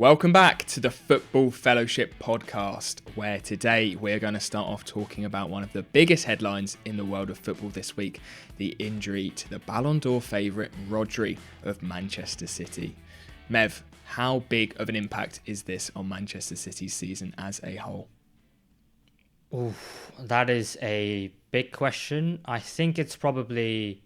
Welcome back to the Football Fellowship podcast, where today we're going to start off talking about one of the biggest headlines in the world of football this week, the injury to the Ballon d'Or favourite Rodri of Manchester City. Mev, how big of an impact is this on Manchester City's season as a whole? Oof, that is a big question. I think it's probably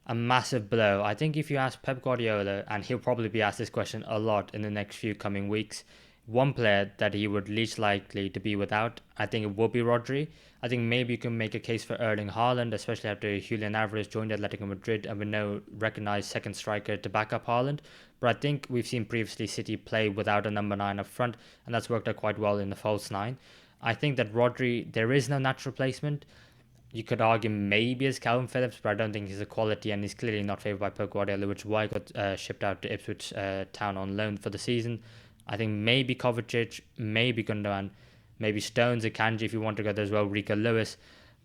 a massive blow. I think if you ask Pep Guardiola, and he'll probably be asked this question a lot in the next few coming weeks, one player that he would least likely to be without, I think it will be Rodri. I think maybe you can make a case for Erling Haaland, especially after Julian Alvarez joined Atletico Madrid and with no recognised second striker to back up Haaland. But I think we've seen previously City play without a number 9 up front, and that's worked out quite well in the false 9. I think that Rodri, there is no natural replacement. You could argue maybe it's Calvin Phillips, but I don't think he's a quality, and he's clearly not favoured by Pep Guardiola, which is why he got shipped out to Ipswich Town on loan for the season. I think maybe Kovacic, maybe Gundogan, maybe Stones, Akanji if you want to go there as well, Rico Lewis.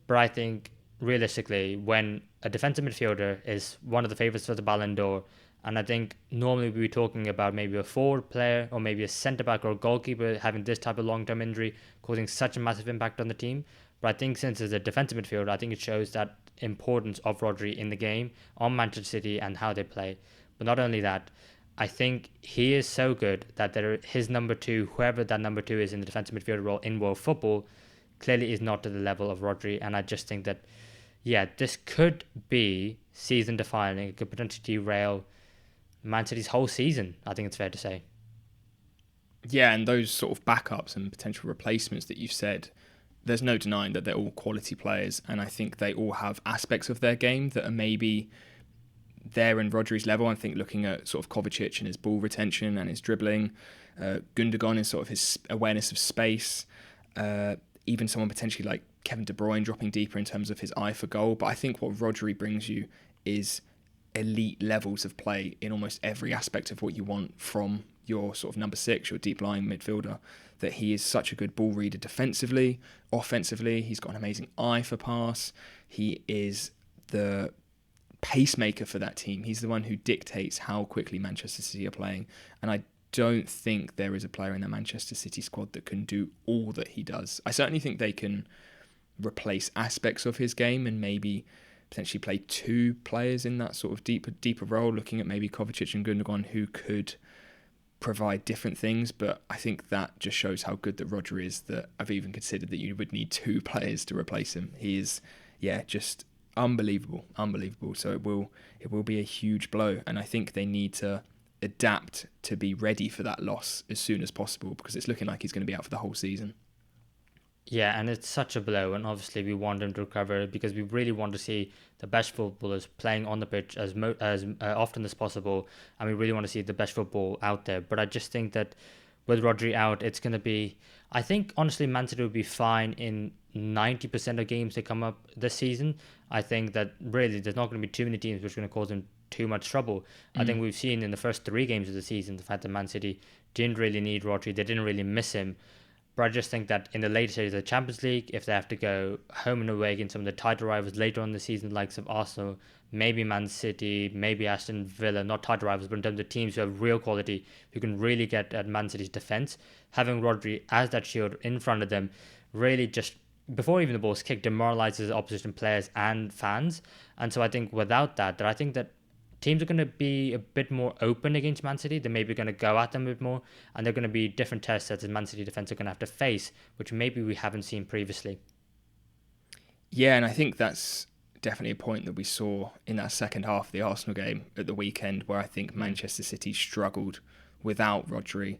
But I think realistically, when a defensive midfielder is one of the favourites for the Ballon d'Or, and I think normally we'd be talking about maybe a forward player or maybe a centre-back or a goalkeeper having this type of long-term injury causing such a massive impact on the team. But I think since it's a defensive midfielder, I think it shows that importance of Rodri in the game on Manchester City and how they play. But not only that, I think he is so good that his number 2, whoever that number 2 is in the defensive midfielder role in world football, clearly is not to the level of Rodri. And I just think that, yeah, this could be season defining. It could potentially derail Man City's whole season, I think it's fair to say. Yeah, and those sort of backups and potential replacements that you've said, there's no denying that they're all quality players, and I think they all have aspects of their game that are maybe there in Rodri's level. I think looking at sort of Kovacic and his ball retention and his dribbling, Gundogan is sort of his awareness of space, even someone potentially like Kevin De Bruyne dropping deeper in terms of his eye for goal. But I think what Rodri brings you is elite levels of play in almost every aspect of what you want from your sort of number 6, your deep lying midfielder. That he is such a good ball reader defensively, offensively. He's got an amazing eye for pass. He is the pacemaker for that team. He's the one who dictates how quickly Manchester City are playing. And I don't think there is a player in the Manchester City squad that can do all that he does. I certainly think they can replace aspects of his game and maybe potentially play 2 players in that sort of deeper role, looking at maybe Kovacic and Gundogan, who could provide different things. But I think that just shows how good that Rodri is, that I've even considered that you would need 2 players to replace him. He is, just unbelievable. So it will be a huge blow, and I think they need to adapt to be ready for that loss as soon as possible, because it's looking like he's going to be out for the whole season. Yeah, and it's such a blow, and obviously we want him to recover because we really want to see the best footballers playing on the pitch as often as possible, and we really want to see the best football out there. But I just think that with Rodri out, it's going to be... I think, honestly, Man City will be fine in 90% of games that come up this season. I think that really there's not going to be too many teams which are going to cause them too much trouble. I think we've seen in the first 3 games of the season the fact that Man City didn't really need Rodri, they didn't really miss him. But I just think that in the later stages of the Champions League, if they have to go home and away against some of the title rivals later on in the season, likes of Arsenal, maybe Man City, maybe Aston Villa, not title rivals, but in terms of teams who have real quality, who can really get at Man City's defence, having Rodri as that shield in front of them really just, before even the ball's kicked, demoralises opposition players and fans. And so I think without that, I think that teams are going to be a bit more open against Man City. They're maybe going to go at them a bit more, and they're going to be different test sets as Man City defence are going to have to face, which maybe we haven't seen previously. Yeah, and I think that's definitely a point that we saw in that second half of the Arsenal game at the weekend, where I think Manchester City struggled without Rodri.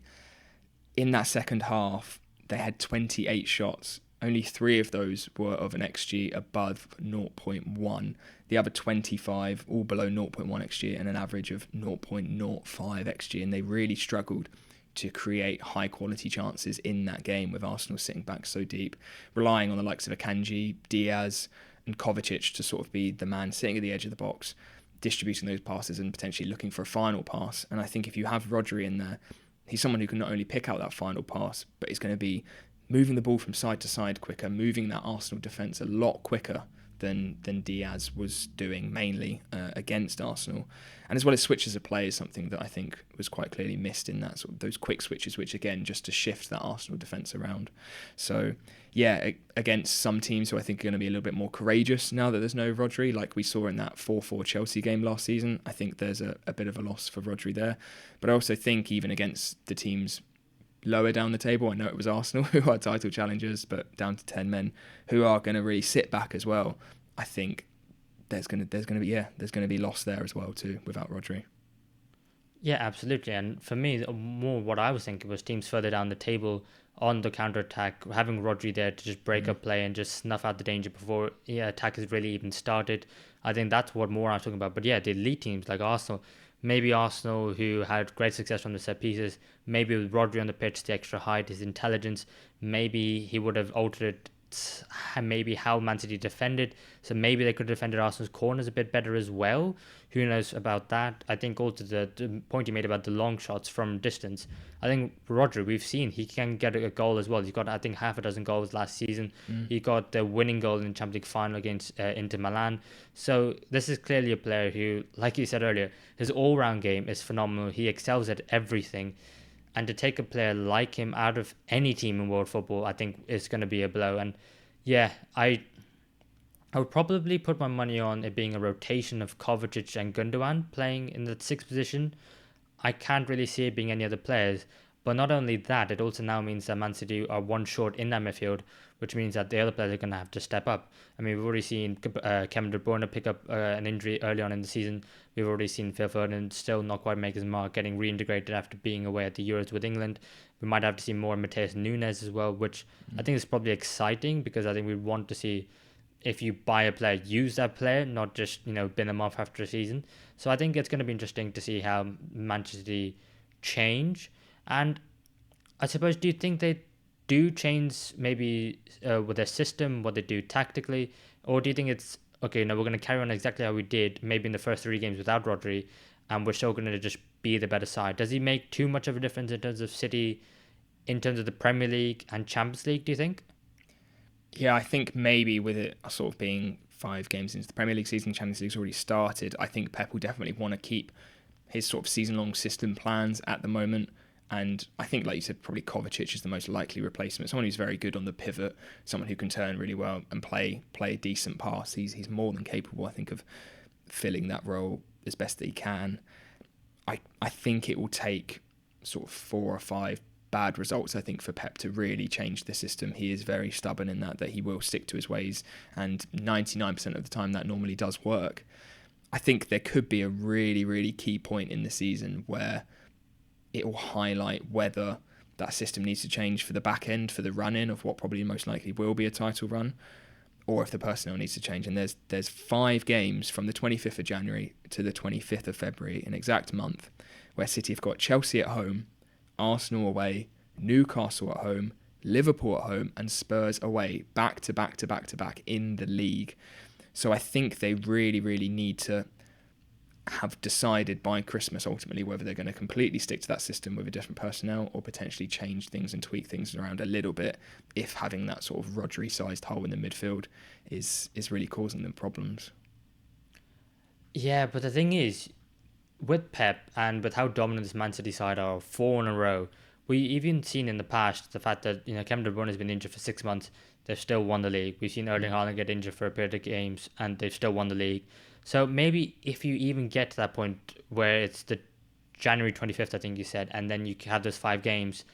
In that second half, they had 28 shots. Only 3 of those were of an XG above 0.1. The other 25, all below 0.1 XG and an average of 0.05 XG. And they really struggled to create high quality chances in that game, with Arsenal sitting back so deep, relying on the likes of Akanji, Diaz and Kovacic to sort of be the man sitting at the edge of the box, distributing those passes and potentially looking for a final pass. And I think if you have Rodri in there, he's someone who can not only pick out that final pass, but he's going to be moving the ball from side to side quicker, moving that Arsenal defence a lot quicker than Diaz was doing mainly against Arsenal. And as well as switches of play is something that I think was quite clearly missed in that sort of those quick switches, which again just to shift that Arsenal defence around. So yeah, against some teams who I think are going to be a little bit more courageous now that there's no Rodri, like we saw in that 4-4 Chelsea game last season, I think there's a bit of a loss for Rodri there. But I also think even against the teams lower down the table, I know it was Arsenal who are title challengers, but down to 10 men who are going to really sit back as well, I think there's going to be loss there as well too without Rodri. Yeah, absolutely. And for me, more what I was thinking was teams further down the table on the counter attack, having Rodri there to just break up play and just snuff out the danger before attack has really even started. I think that's what more I was talking about. But yeah, the elite teams like Arsenal, maybe Arsenal who had great success from the set pieces, maybe with Rodri on the pitch, the extra height, his intelligence, maybe he would have altered maybe how Man City defended. So maybe they could have defended Arsenal's corners a bit better as well. Who knows about that? I think also the point you made about the long shots from distance. I think Rodri, we've seen he can get a goal as well. He's got, I think, half a dozen goals last season. He got the winning goal in the Champions League final against Inter Milan. So this is clearly a player who, like you said earlier, his all-round game is phenomenal. He excels at everything. And to take a player like him out of any team in world football, I think is going to be a blow. And yeah, I would probably put my money on it being a rotation of Kovacic and Gundogan playing in the sixth position. I can't really see it being any other players. But not only that, it also now means that Man City are one short in that midfield, which means that the other players are going to have to step up. I mean, we've already seen Kevin De Bruyne pick up an injury early on in the season. We've already seen Phil Foden still not quite make his mark, getting reintegrated after being away at the Euros with England. We might have to see more Mateus Nunes as well, which I think is probably exciting because I think we want to see if you buy a player, use that player, not just, bin them off after a season. So I think it's going to be interesting to see how Manchester City change. And I suppose, do you think they do change maybe with their system, what they do tactically? Or do you think it's, okay, no, we're going to carry on exactly how we did, maybe in the first three games without Rodri, and we're still going to just be the better side? Does he make too much of a difference in terms of City, in terms of the Premier League and Champions League, do you think? Yeah, I think maybe with it sort of being 5 games into the Premier League season, Champions League's already started, I think Pep will definitely want to keep his sort of season-long system plans at the moment. And I think, like you said, probably Kovacic is the most likely replacement. Someone who's very good on the pivot, someone who can turn really well and play a decent pass. He's more than capable, I think, of filling that role as best that he can. I think it will take sort of 4 or 5 bad results, I think, for Pep to really change the system. He is very stubborn in that he will stick to his ways, and 99% of the time that normally does work. I think there could be a really, really key point in the season where it will highlight whether that system needs to change for the back end, for the run-in of what probably most likely will be a title run, or if the personnel needs to change. And there's 5 games from the 25th of January to the 25th of February, an exact month, where City have got Chelsea at home, Arsenal away, Newcastle at home, Liverpool at home, and Spurs away, back to back to back to back in the league. So I think they really, really need to have decided by Christmas ultimately whether they're going to completely stick to that system with a different personnel or potentially change things and tweak things around a little bit if having that sort of Rodri-sized hole in the midfield is really causing them problems. Yeah, but the thing is, with Pep and with how dominant this Man City side are 4 in a row, we even seen in the past the fact that Kevin De Bruyne has been injured for 6 months, they've still won the league. We've seen Erling Haaland get injured for a period of games and they've still won the league. So maybe if you even get to that point where it's the January 25th, I think you said, and then you have those 5 games,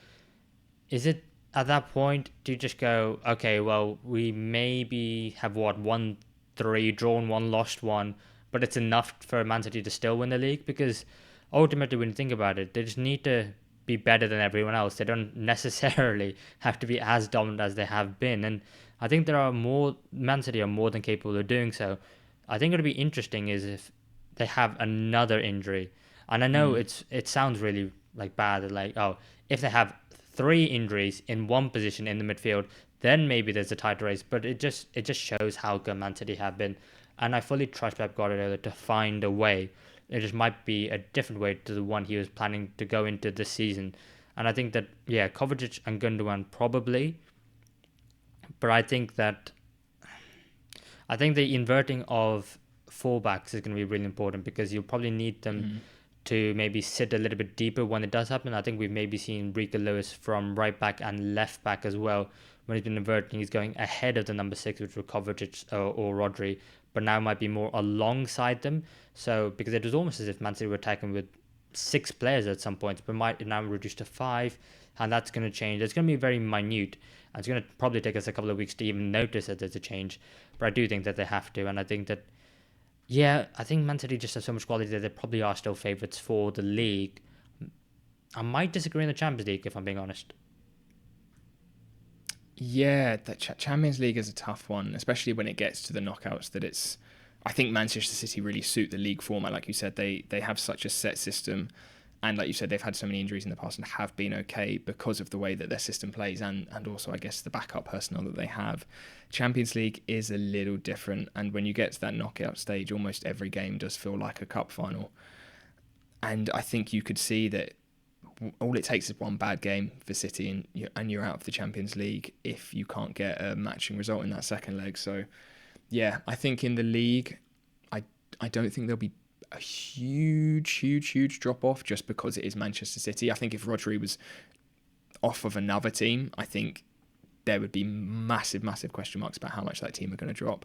is it at that point, do you just go, okay, well, we maybe have won 3, drawn 1, lost 1, but it's enough for Man City to still win the league? Because ultimately, when you think about it, they just need to be better than everyone else. They don't necessarily have to be as dominant as they have been. And I think Man City are more than capable of doing so. I think it'll be interesting is if they have another injury. And I know it sounds really bad, if they have 3 injuries in one position in the midfield, then maybe there's a title race. But it just shows how good Man City have been. And I fully trust Pep Guardiola to find a way. It just might be a different way to the one he was planning to go into this season. And I think that, Kovacic and Gundogan probably. But I think that I think the inverting of fullbacks is going to be really important because you'll probably need them to maybe sit a little bit deeper when it does happen. I think we've maybe seen Rico Lewis from right back and left back as well. When he's been inverting, he's going ahead of the number 6, which was Kovacic or Rodri, but now might be more alongside them. So, because it was almost as if Man City were attacking with 6 players at some points, but might now reduce to 5, and that's going to change. It's going to be very minute, and it's going to probably take us a couple of weeks to even notice that there's a change. But I do think that they have to, and I think that, yeah, I think Man City just have so much quality that they probably are still favourites for the league. I might disagree in the Champions League, if I'm being honest. Yeah, the Champions League is a tough one, especially when it gets to the knockouts. I think Manchester City really suit the league format. Like you said, they have such a set system, and like you said, they've had so many injuries in the past and have been okay because of the way that their system plays, and also I guess the backup personnel that they have. Champions League is a little different, and when you get to that knockout stage, almost every game does feel like a cup final. And I think you could see that all it takes is one bad game for City, and you're out of the Champions League if you can't get a matching result in that second leg. So, yeah, I think in the league, I don't think there'll be a huge drop off just because it is Manchester City. I think if Rodri was off of another team, I think there would be massive question marks about how much that team are going to drop.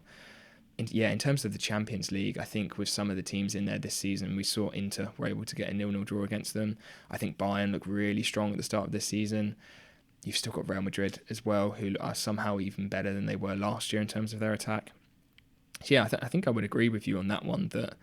In terms of the Champions League, I think with some of the teams in there this season, we saw Inter were able to get a 0-0 draw against them. I think Bayern look really strong at the start of this season. You've still got Real Madrid as well, who are somehow even better than they were last year in terms of their attack. So yeah, I think I would agree with you on that one, that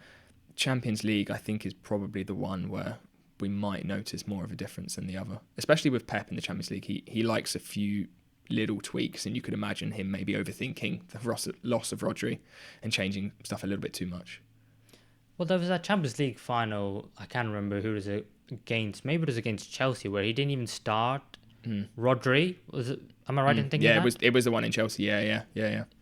Champions League, I think, is probably the one where we might notice more of a difference than the other. Especially with Pep in the Champions League, he likes a few little tweaks, and you could imagine him maybe overthinking the loss of Rodri and changing stuff a little bit too much. Well, there was that Champions League final, I can't remember who it was against, maybe it was against Chelsea, where he didn't even start Rodri. Was it? Am I right in thinking that? Yeah, it was the one in Chelsea. Yeah.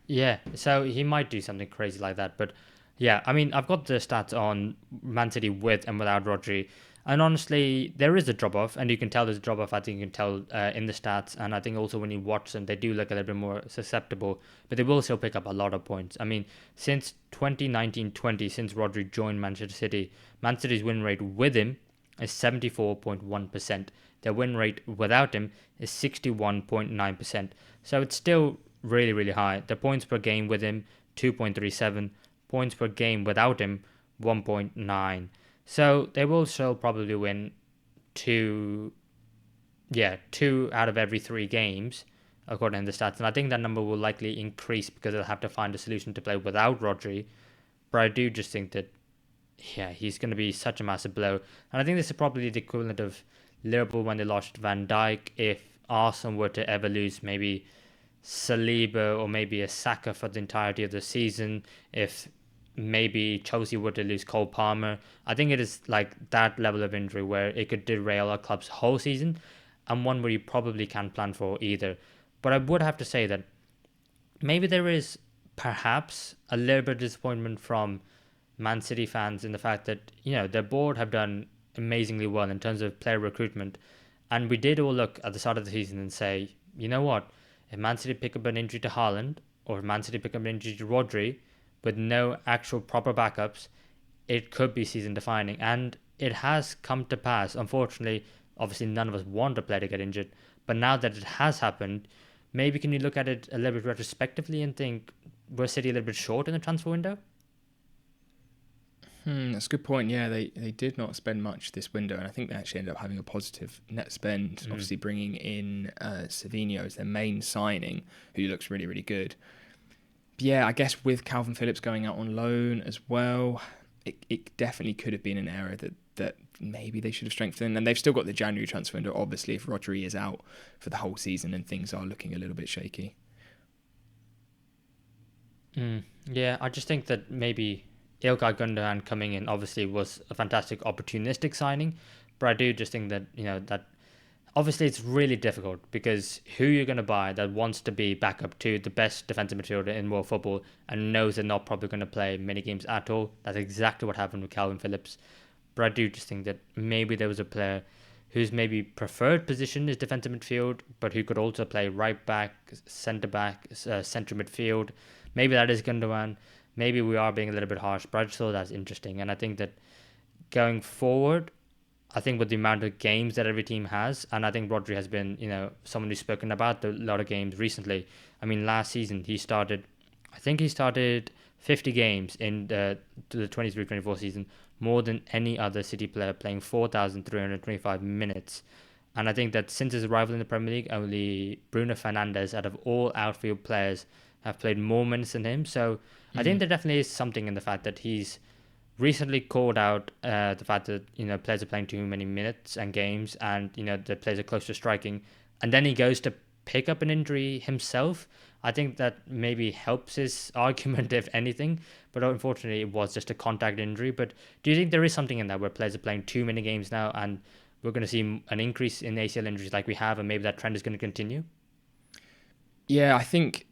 Yeah, so he might do something crazy like that. But yeah, I mean, I've got the stats on Man City with and without Rodri. And honestly, there is a drop-off, and you can tell there's a drop-off. I think you can tell in the stats. And I think also when you watch them, they do look a little bit more susceptible. But they will still pick up a lot of points. I mean, since 2019-20, since Rodri joined Manchester City, Man City's win rate with him is 74.1%. Their win rate without him is 61.9%. So it's still really high. The points per game with him, 2.37. Points per game without him, 1.9. So they will still probably win two out of every 3 games, according to the stats. And I think that number will likely increase because they'll have to find a solution to play without Rodri. But I do just think that, he's going to be such a massive blow. And I think this is probably the equivalent of Liverpool when they lost Van Dijk. If Arsenal were to ever lose maybe Saliba or maybe a Saka for the entirety of the season, if maybe Chelsea were to lose Cole Palmer, I think it is like that level of injury where it could derail a club's whole season, and one where you probably can't plan for either. But I would have to say that maybe there is perhaps a little bit of disappointment from Man City fans in the fact that, their board have done amazingly well in terms of player recruitment. And we did all look at the start of the season and say, you know what, if Man City pick up an injury to Haaland, or if Man City pick up an injury to Rodri, with no actual proper backups, it could be season defining. And it has come to pass. Unfortunately, obviously none of us want a player to get injured. But now that it has happened, maybe can you look at it a little bit retrospectively and think, were City a little bit short in the transfer window? That's a good point. Yeah, they did not spend much this window, and I think they actually ended up having a positive net spend, obviously bringing in Savinho as their main signing, who looks really good. But yeah, I guess with Calvin Phillips going out on loan as well, it definitely could have been an area that maybe they should have strengthened. And they've still got the January transfer window, obviously, if Rodri is out for the whole season and things are looking a little bit shaky. Yeah, I just think that maybe Ilkay Gundogan coming in obviously was a fantastic opportunistic signing, but I do just think that, that obviously it's really difficult because who you're going to buy that wants to be backup to the best defensive midfielder in world football and knows they're not probably going to play many games at all. That's exactly what happened with Calvin Phillips. But I do just think that maybe there was a player whose maybe preferred position is defensive midfield, but who could also play right back, centre midfield, maybe that is Gundogan. Maybe we are being a little bit harsh, but I just thought that's interesting. And I think that going forward, I think with the amount of games that every team has, and I think Rodri has been, someone who's spoken about a lot of games recently. I mean, last season I think he started 50 games in the 23-24 season, more than any other City player, playing 4,325 minutes. And I think that since his arrival in the Premier League, only Bruno Fernandes, out of all outfield players, have played more minutes than him. So I think there definitely is something in the fact that he's recently called out the fact that players are playing too many minutes and games, and the players are close to striking, and then he goes to pick up an injury himself. I think that maybe helps his argument, if anything, but unfortunately it was just a contact injury. But do you think there is something in that, where players are playing too many games now, and we're going to see an increase in ACL injuries like we have, and maybe that trend is going to continue? Yeah, I think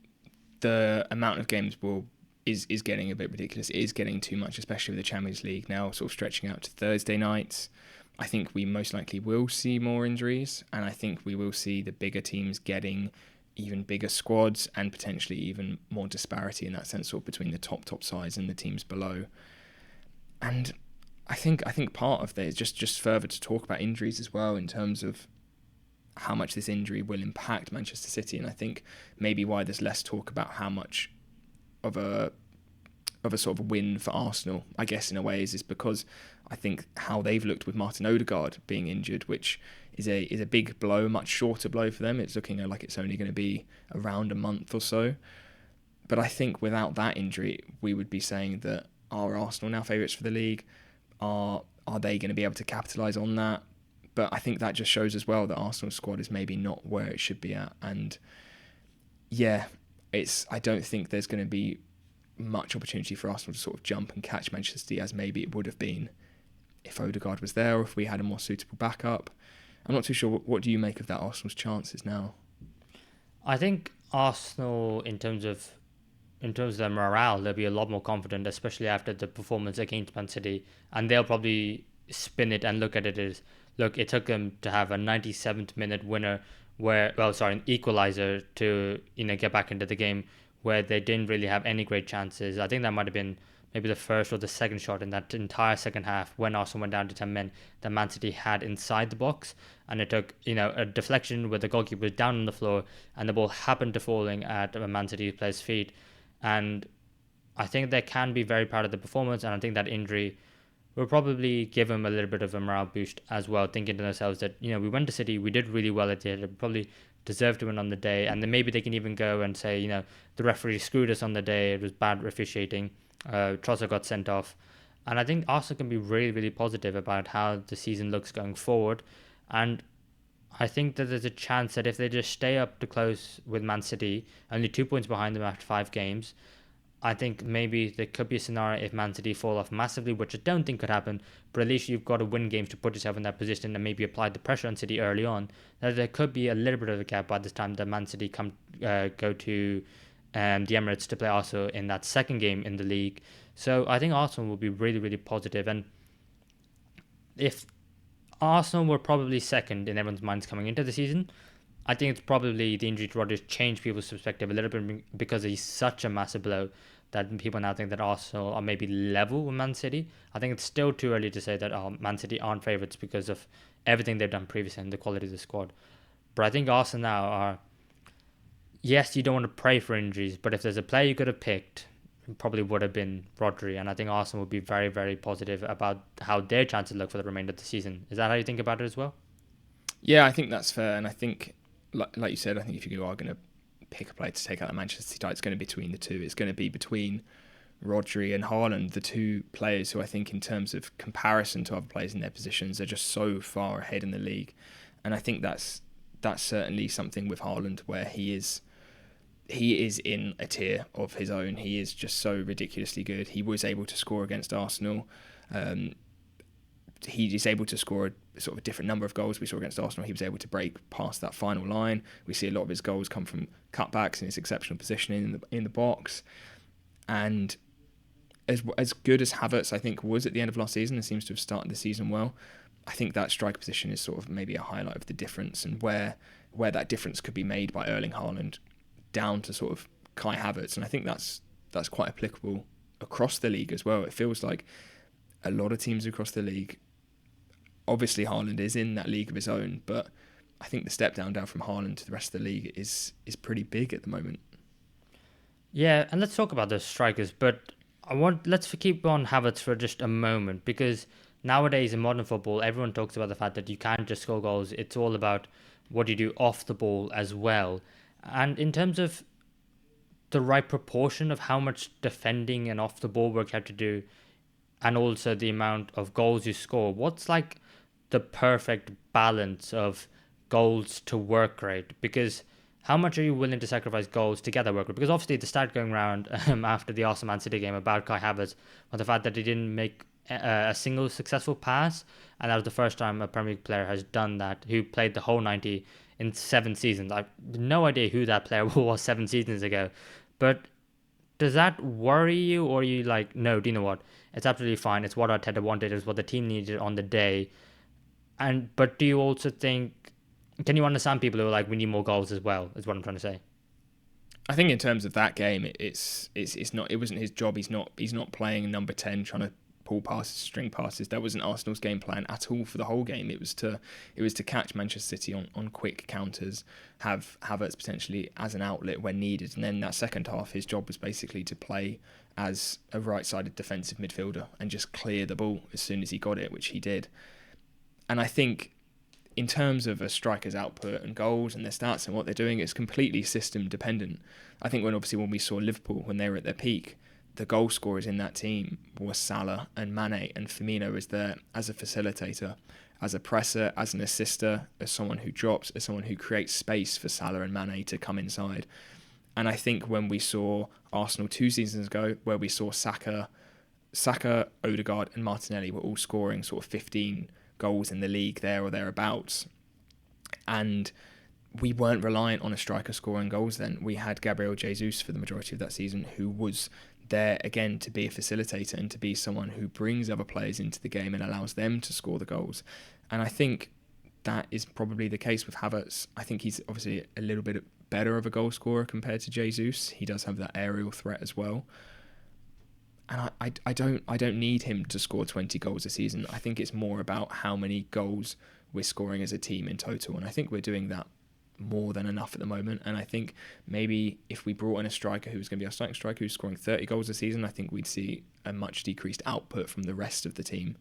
the amount of games is getting a bit ridiculous. It is getting too much, especially with the Champions League now sort of stretching out to Thursday nights. I think we most likely will see more injuries, and I think we will see the bigger teams getting even bigger squads, and potentially even more disparity in that sense, sort of between the top sides and the teams below. And I think part of that is just further to talk about injuries as well, in terms of how much this injury will impact Manchester City. And I think maybe why there's less talk about how much of a sort of win for Arsenal, I guess, in a way, is because I think how they've looked with Martin Odegaard being injured, which is a big blow, much shorter blow for them. It's looking like it's only going to be around a month or so. But I think without that injury, we would be saying that, are Arsenal now favourites for the league? Are they going to be able to capitalise on that? But I think that just shows as well that Arsenal's squad is maybe not where it should be at. And yeah, I don't think there's going to be much opportunity for Arsenal to sort of jump and catch Manchester City, as maybe it would have been if Odegaard was there, or if we had a more suitable backup. I'm not too sure. What do you make of that, Arsenal's chances now? I think Arsenal, in terms of their morale, they'll be a lot more confident, especially after the performance against Man City, and they'll probably spin it and look at it as, look, it took them to have a 97th minute winner, an equalizer to get back into the game, where they didn't really have any great chances. I think that might have been maybe the first or the second shot in that entire second half, when Arsenal went down to 10 men, that Man City had inside the box, and it took a deflection where the goalkeeper was down on the floor, and the ball happened to falling at a Man City player's feet. And I think they can be very proud of the performance, and I think that injury will probably give them a little bit of a morale boost as well, thinking to themselves that we went to City, we did really well at it, probably deserved to win on the day, and then maybe they can even go and say the referee screwed us on the day, it was bad officiating, Trossard got sent off. And I think Arsenal can be really, really positive about how the season looks going forward. And I think that there's a chance that if they just stay up to close with Man City, only 2 points behind them after 5 games, I think maybe there could be a scenario if Man City fall off massively, which I don't think could happen, but at least you've got to win games to put yourself in that position and maybe apply the pressure on City early on. That there could be a little bit of a gap by this time that Man City go to the Emirates to play Arsenal in that second game in the league. So I think Arsenal will be really, really positive. And if Arsenal were probably second in everyone's minds coming into the season, I think it's probably the injury to Rodri changed people's perspective a little bit, because he's such a massive blow that people now think that Arsenal are maybe level with Man City. I think it's still too early to say that Man City aren't favourites because of everything they've done previously and the quality of the squad. But I think Arsenal now are, yes, you don't want to pray for injuries, but if there's a player you could have picked, it probably would have been Rodri. And I think Arsenal would be very, very positive about how their chances look for the remainder of the season. Is that how you think about it as well? Yeah, I think that's fair. And I think, like you said, I think if you are going to pick a player to take out the Manchester City tie, it's going to be between the two. It's going to be between Rodri and Haaland, the two players who I think in terms of comparison to other players in their positions are just so far ahead in the league. And I think that's certainly something with Haaland, where he is in a tier of his own. He is just so ridiculously good. He was able to score against Arsenal. He is able to score a sort of a different number of goals. We saw against Arsenal, he was able to break past that final line. We see a lot of his goals come from cutbacks and his exceptional positioning in the box. And as good as Havertz, I think, was at the end of last season and seems to have started the season well, I think that striker position is sort of maybe a highlight of the difference, and where that difference could be made by Erling Haaland down to sort of Kai Havertz. And I think that's that's quite applicable across the league as well. It feels like a lot of teams across the league, obviously Haaland is in that league of his own, but I think the step down from Haaland to the rest of the league is pretty big at the moment. Yeah, and let's talk about those strikers, but let's keep on Havertz for just a moment, because nowadays in modern football, everyone talks about the fact that you can't just score goals. It's all about what you do off the ball as well. And in terms of the right proportion of how much defending and off the ball work you have to do, and also the amount of goals you score, what's like the perfect balance of goals to work rate? Because how much are you willing to sacrifice goals to get that work rate? Because obviously the start going around after the Arsenal Man City game about Kai Havertz was the fact that he didn't make a single successful pass, and that was the first time a Premier League player has done that, who played the whole 90 in 7 seasons. I've no idea who that player was 7 seasons ago, but does that worry you, or are you like, no, do you know what? It's absolutely fine. It's what Arteta wanted. It's what the team needed on the day. But do you also think, can you understand people who are like, we need more goals as well? Is what I'm trying to say. I think in terms of that game, it's not. It wasn't his job. He's not playing number 10, trying to pull passes, string passes. That wasn't Arsenal's game plan at all for the whole game. It was to catch Manchester City on quick counters, have Havertz potentially as an outlet when needed, and then that second half, his job was basically to play as a right-sided defensive midfielder and just clear the ball as soon as he got it, which he did. And I think in terms of a striker's output and goals and their stats and what they're doing, it's completely system dependent. I think when we saw Liverpool when they were at their peak, the goal scorers in that team were Salah and Mane, and Firmino was there as a facilitator, as a presser, as an assister, as someone who drops, as someone who creates space for Salah and Mane to come inside. And I think when we saw Arsenal 2 seasons ago, where we saw Saka, Odegaard and Martinelli were all scoring sort of 15 goals in the league there or thereabouts, and we weren't reliant on a striker scoring goals then. We had Gabriel Jesus for the majority of that season, who was there again to be a facilitator and to be someone who brings other players into the game and allows them to score the goals. And I think that is probably the case with Havertz. I think he's obviously a little bit better of a goal scorer compared to Jesus. He does have that aerial threat as well. And I don't need him to score 20 goals a season. I think it's more about how many goals we're scoring as a team in total. And I think we're doing that more than enough at the moment. And I think maybe if we brought in a striker who's going to be our starting striker who's scoring 30 goals a season, I think we'd see a much decreased output from the rest of the team.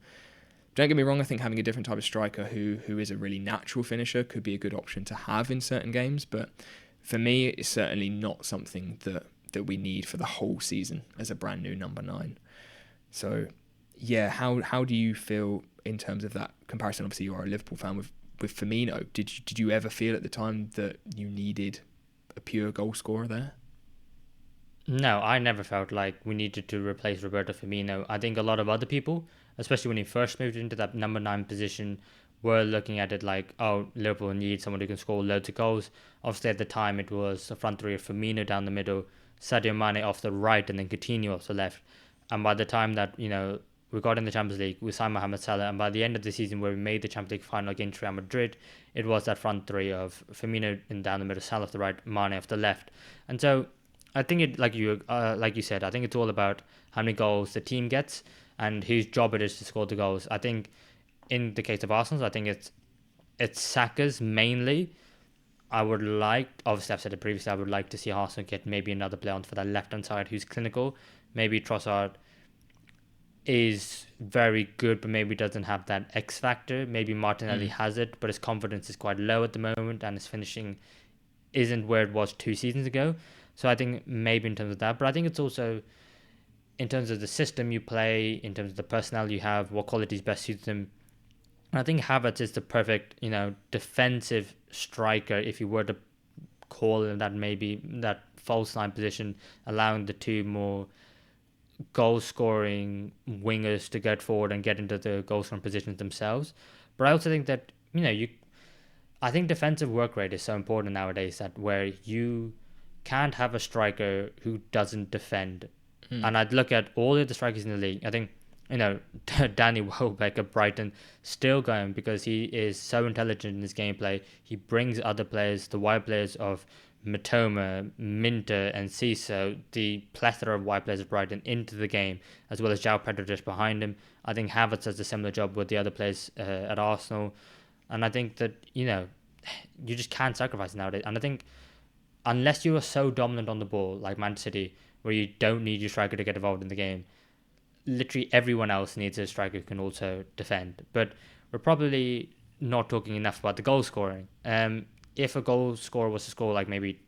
Don't get me wrong, I think having a different type of striker who is a really natural finisher could be a good option to have in certain games. But for me, it's certainly not something that we need for the whole season as a brand new number 9. So yeah, how do you feel in terms of that comparison? Obviously you are a Liverpool fan with Firmino. Did you ever feel at the time that you needed a pure goal scorer there? No, I never felt like we needed to replace Roberto Firmino. I think a lot of other people, especially when he first moved into that number 9 position, were looking at it like, oh, Liverpool need someone who can score loads of goals. Obviously at the time it was a front three of Firmino down the middle, Sadio Mane off the right, and then Coutinho off the left. And by the time that, we got in the Champions League, we signed Mohamed Salah, and by the end of the season where we made the Champions League final against Real Madrid, it was that front three of Firmino in down the middle, Salah off the right, Mane off the left. And so I think it, like you said, I think it's all about how many goals the team gets and whose job it is to score the goals. I think in the case of Arsenal, I think it's Saka's mainly. I would like, obviously I've said it previously, I would like to see Arsenal get maybe another player on for that left-hand side who's clinical. Maybe Trossard is very good, but maybe doesn't have that X factor. Maybe Martinelli has it, but his confidence is quite low at the moment, and his finishing isn't where it was 2 seasons ago. So I think maybe in terms of that, but I think it's also in terms of the system you play, in terms of the personnel you have, what qualities best suits them. And I think Havertz is the perfect, defensive striker, if you were to call him that, maybe that false line position, allowing the two more goal scoring wingers to get forward and get into the goal scoring positions themselves. But I also think that, I think defensive work rate is so important nowadays, that where you can't have a striker who doesn't defend. And I'd look at all of the strikers in the league. I think, Danny Welbeck at Brighton still going because he is so intelligent in his gameplay. He brings other players, the wide players of Matoma, Minter, and Ciso, the plethora of wide players of Brighton into the game, as well as João Pedro just behind him. I think Havertz does a similar job with the other players at Arsenal. And I think that, you just can't sacrifice nowadays. And I think unless you are so dominant on the ball, like Man City, where you don't need your striker to get involved in the game, literally everyone else needs a striker who can also defend. But we're probably not talking enough about the goal scoring. If a goal scorer was to score like maybe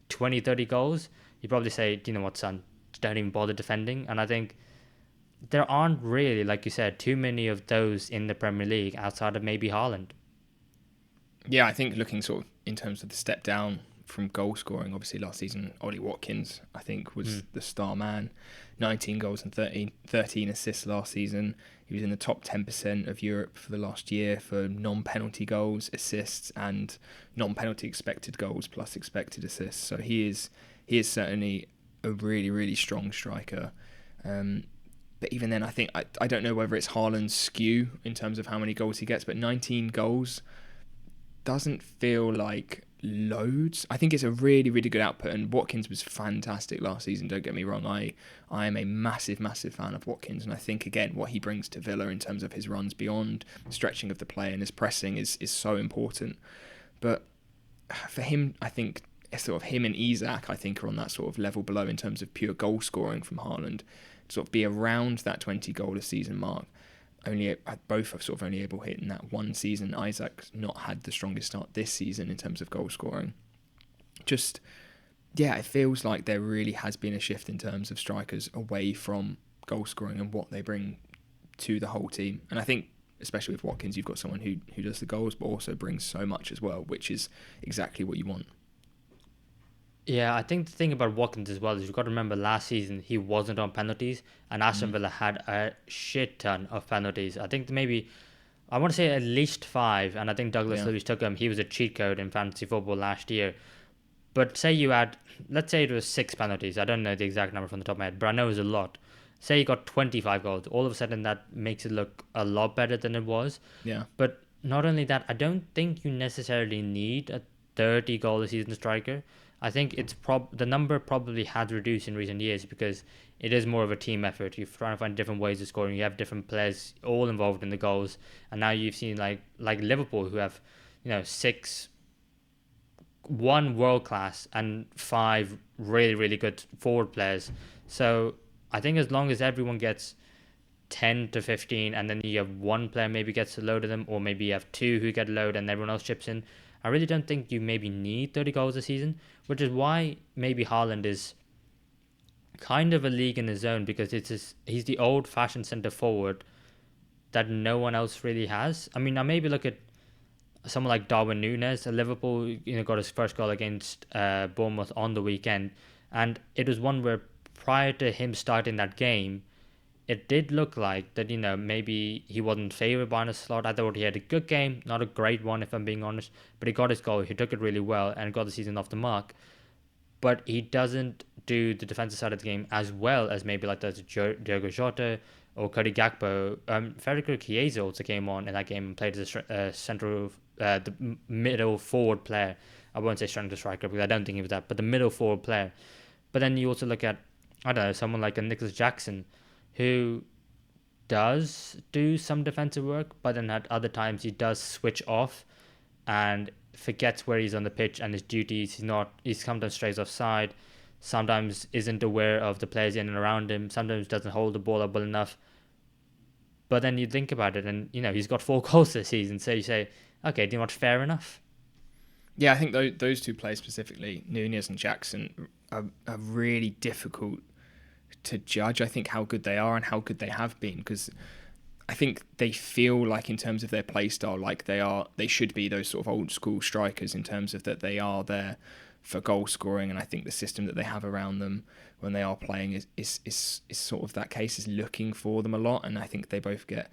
20, 30 goals, you'd probably say, "Do you know what, son, don't even bother defending." And I think there aren't really, like you said, too many of those in the Premier League outside of maybe Haaland. Yeah, I think looking sort of in terms of the step down from goal scoring, obviously last season, Ollie Watkins, I think, was the star man. 19 goals and 13 assists last season. He was in the top 10% of Europe for the last year for non-penalty goals, assists, and non-penalty expected goals plus expected assists. So he is certainly a really, really strong striker. But even then, I think I don't know whether it's Haaland's skew in terms of how many goals he gets, but 19 goals doesn't feel like loads. I think it's a really, really good output, and Watkins was fantastic last season, don't get me wrong. I am a massive, massive fan of Watkins, and I think, again, what he brings to Villa in terms of his runs beyond, stretching of the play and his pressing is so important. But for him, I think sort of him and Isak, I think, are on that sort of level below in terms of pure goal scoring from Haaland. Sort of be around that 20 goal a season mark. Both are sort of only able to hit in that one season. Isaac's not had the strongest start this season in terms of goal scoring. Just, yeah, it feels like there really has been a shift in terms of strikers away from goal scoring and what they bring to the whole team. And I think, especially with Watkins, you've got someone who does the goals but also brings so much as well, which is exactly what you want. Yeah, I think the thing about Watkins as well is you've got to remember last season he wasn't on penalties, and Aston Villa had a shit ton of penalties. I think maybe, I want to say at least 5, and I think Douglas Luiz took him. He was a cheat code in fantasy football last year. But say you had, let's say it was 6 penalties. I don't know the exact number from the top of my head, but I know it was a lot. Say you got 25 goals. All of a sudden that makes it look a lot better than it was. Yeah. But not only that, I don't think you necessarily need a 30 goal a season striker. I think it's the number probably has reduced in recent years because it is more of a team effort. You're trying to find different ways of scoring. You have different players all involved in the goals, and now you've seen like Liverpool who have 1 world class and 5 really, really good forward players. So I think as long as everyone gets 10 to 15 and then you have 1 player maybe gets a load of them, or maybe you have 2 who get a load and everyone else chips in, I really don't think you maybe need 30 goals a season, which is why maybe Haaland is kind of a league in his own, because he's the old-fashioned centre forward that no one else really has. I mean, I maybe look at someone like Darwin Núñez at Liverpool, got his first goal against Bournemouth on the weekend, and it was one where prior to him starting that game, it did look like that, maybe he wasn't favoured by a slot. I thought he had a good game, not a great one if I'm being honest, but he got his goal, he took it really well and got the season off the mark. But he doesn't do the defensive side of the game as well as maybe like does Diogo Jota or Cody Gakpo. Federico Chiesa also came on in that game and played as a the middle forward player. I won't say strength striker because I don't think he was that, but the middle forward player. But then you also look at, I don't know, someone like a Nicholas Jackson, who does do some defensive work, but then at other times he does switch off and forgets where he's on the pitch and his duties. He sometimes strays offside, sometimes isn't aware of the players in and around him, sometimes doesn't hold the ball up well enough. But then you think about it and, he's got 4 goals this season, so you say, okay, do you know what, fair enough? Yeah, I think those 2 players specifically, Núñez and Jackson, are really difficult to judge, I think, how good they are and how good they have been, because I think they feel like in terms of their play style, like they should be those sort of old school strikers in terms of that they are there for goal scoring, and I think the system that they have around them when they are playing is sort of that case, is looking for them a lot, and I think they both get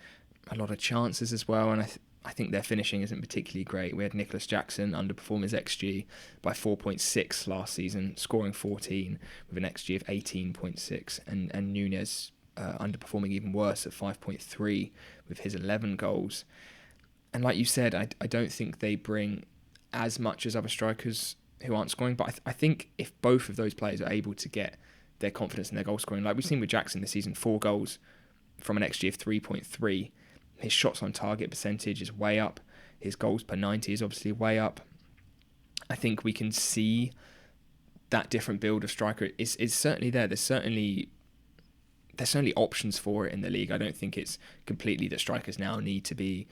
a lot of chances as well, and I think their finishing isn't particularly great. We had Nicholas Jackson underperform his XG by 4.6 last season, scoring 14 with an XG of 18.6, and Núñez underperforming even worse at 5.3 with his 11 goals. And like you said, I don't think they bring as much as other strikers who aren't scoring. But I think if both of those players are able to get their confidence in their goal scoring, like we've seen with Jackson this season, 4 goals from an XG of 3.3. His shots on target percentage is way up. His goals per 90 is obviously way up. I think we can see that different build of striker is certainly there. There's certainly options for it in the league. I don't think it's completely that strikers now need to be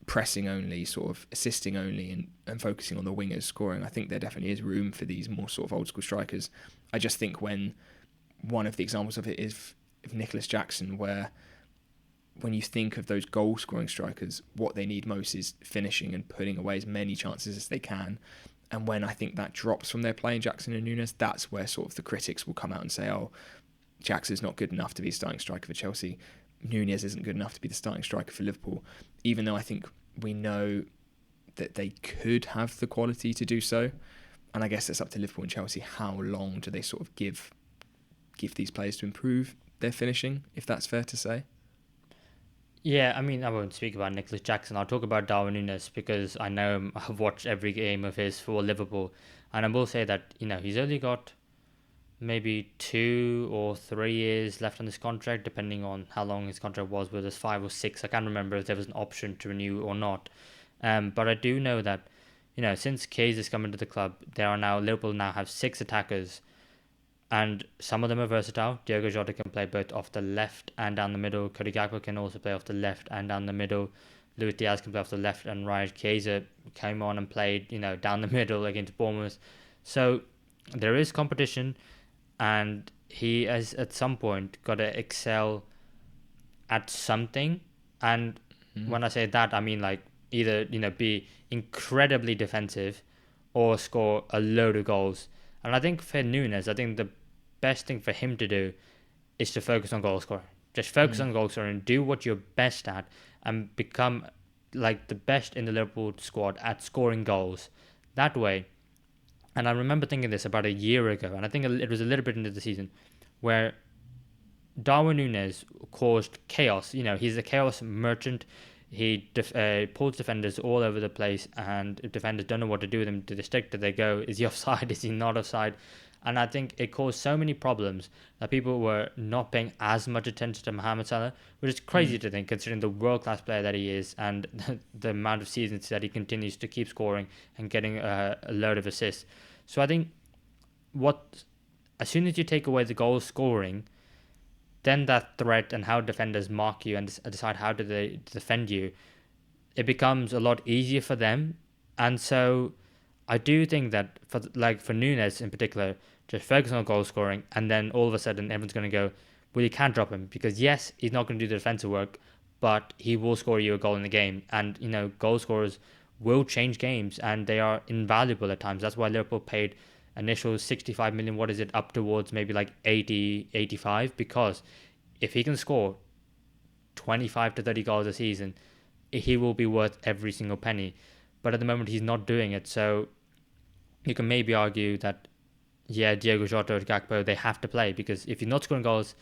pressing only, sort of assisting only, and focusing on the wingers scoring. I think there definitely is room for these more sort of old school strikers. I just think when one of the examples of it is of Nicholas Jackson, where when you think of those goal scoring strikers, what they need most is finishing and putting away as many chances as they can. And when I think that drops from their play in Jackson and Nunes, that's where sort of the critics will come out and say, oh, Jackson's not good enough to be a starting striker for Chelsea. Nunes isn't good enough to be the starting striker for Liverpool. Even though I think we know that they could have the quality to do so. And I guess it's up to Liverpool and Chelsea. How long do they sort of give these players to improve their finishing, if that's fair to say? Yeah, I mean, I won't speak about Nicholas Jackson. I'll talk about Darwin Núñez because I know him. I've watched every game of his for Liverpool. And I will say that, he's only got maybe 2 or 3 years left on his contract, depending on how long his contract was, whether it's 5 or 6. I can't remember if there was an option to renew or not. But I do know that, since Kays has come into the club, Liverpool now have 6 attackers, and some of them are versatile. Diogo Jota can play both off the left and down the middle. Cody Gakpo can also play off the left and down the middle. Luis Diaz can play off the left and right. Chiesa came on and played, down the middle against Bournemouth. So there is competition, and he has at some point got to excel at something. And when I say that, I mean like either be incredibly defensive or score a load of goals. And I think for Nunes, I think the best thing for him to do is to focus on goal scoring. Just focus on goal scoring, do what you're best at, and become like the best in the Liverpool squad at scoring goals. That way. And I remember thinking this about a year ago, and I think it was a little bit into the season, where Darwin Núñez caused chaos. He's a chaos merchant. He pulls defenders all over the place, and if defenders don't know what to do with him, do they stick, do they go, is he offside, is he not offside? And I think it caused so many problems that people were not paying as much attention to Mohamed Salah, which is crazy to think considering the world-class player that he is and the amount of seasons that he continues to keep scoring and getting a load of assists. So I think as soon as you take away the goal scoring, then that threat and how defenders mark you and decide how do they defend you, it becomes a lot easier for them. And so I do think that for Núñez in particular, just focus on goal scoring, and then all of a sudden everyone's going to go, well, you can't drop him because yes, he's not going to do the defensive work, but he will score you a goal in the game. And goal scorers will change games, and they are invaluable at times. That's why Liverpool paid initial 65 million, what is it, up towards maybe like 80, 85, because if he can score 25 to 30 goals a season, he will be worth every single penny. But at the moment, he's not doing it. So you can maybe argue that, yeah, Diogo Jota or Gakpo, they have to play, because if he's not scoring goals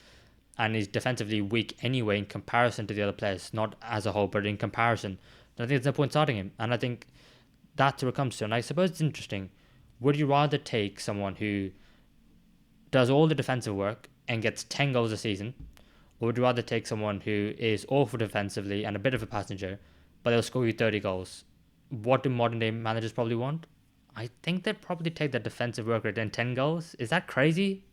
and he's defensively weak anyway in comparison to the other players, not as a whole, but in comparison, then I think there's no point starting him. And I think that's what it comes to. And I suppose it's interesting. Would you rather take someone who does all the defensive work and gets 10 goals a season, or would you rather take someone who is awful defensively and a bit of a passenger, but they'll score you 30 goals? What do modern day managers probably want? I think they'd probably take the defensive work rate and 10 goals. Is that crazy?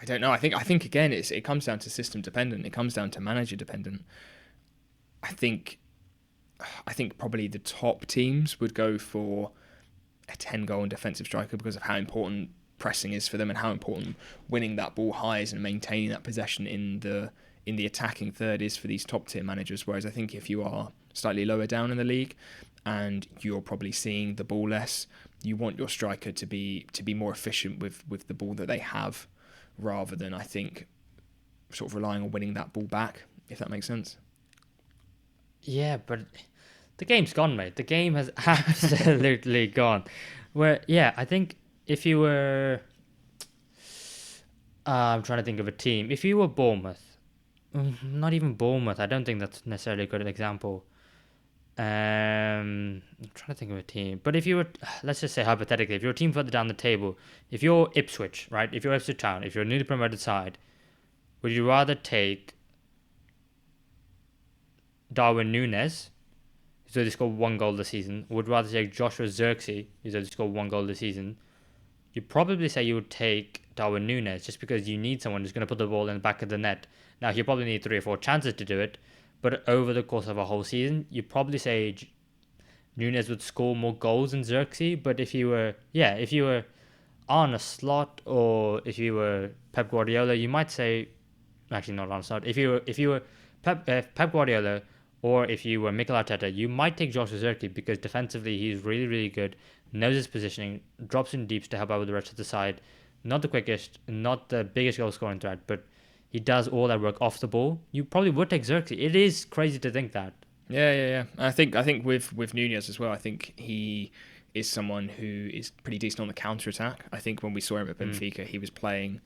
I don't know. I think again, it comes down to system dependent. It comes down to manager dependent. I think probably the top teams would go for a 10-goal and defensive striker because of how important pressing is for them and how important winning that ball high is and maintaining that possession in the attacking third is for these top tier managers. Whereas I think if you are slightly lower down in the league and you're probably seeing the ball less, you want your striker to be more efficient with the ball that they have, rather than, I think, sort of relying on winning that ball back, if that makes sense. Yeah, but the game's gone, mate. The game has absolutely gone. Where, yeah, I think if you were... I'm trying to think of a team. If you were Bournemouth, not even Bournemouth, I don't think that's necessarily a good example. I'm trying to think of a team. But if you were, let's just say hypothetically, if you're a team further down the table, if you're Ipswich, right? If you're Ipswich Town, if you're a newly promoted side, would you rather take Darwin Núñez, who's only scored one goal this season, or would rather take Joshua Zirkzee, who's only scored one goal this season? You'd probably say you would take Darwin Núñez just because you need someone who's going to put the ball in the back of the net. Now, you probably need 3 or 4 chances to do it, but over the course of a whole season, you'd probably say Núñez would score more goals than Xerxes. But if you were on a slot, or if you were Pep Guardiola, you might say, actually not on a slot. If you were Pep Guardiola, or if you were Mikel Arteta, you might take Joshua Zirkzee because defensively he's really really good, knows his positioning, drops in deeps to help out with the rest of the side. Not the quickest, not the biggest goal scoring threat, but he does all that work off the ball. You probably would take Xerxes. It is crazy to think that. Yeah. I think with Nunez as well, I think he is someone who is pretty decent on the counter attack. I think when we saw him at Benfica, he was playing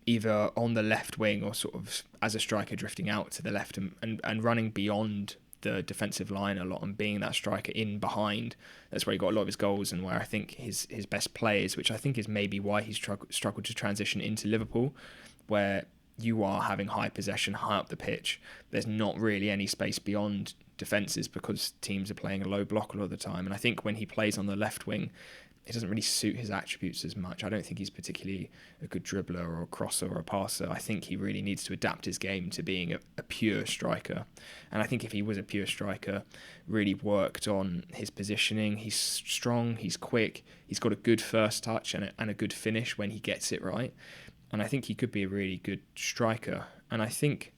either on the left wing or sort of as a striker drifting out to the left and running beyond the defensive line a lot and being that striker in behind. That's where he got a lot of his goals and where I think his best play is, which I think is maybe why he's struggled to transition into Liverpool, where you are having high possession, high up the pitch. There's not really any space beyond defences because teams are playing a low block a lot of the time. And I think when he plays on the left wing, it doesn't really suit his attributes as much. I don't think he's particularly a good dribbler or a crosser or a passer. I think he really needs to adapt his game to being a pure striker. And I think if he was a pure striker, really worked on his positioning, he's strong, he's quick, he's got a good first touch and a good finish when he gets it right. And I think he could be a really good striker. And I think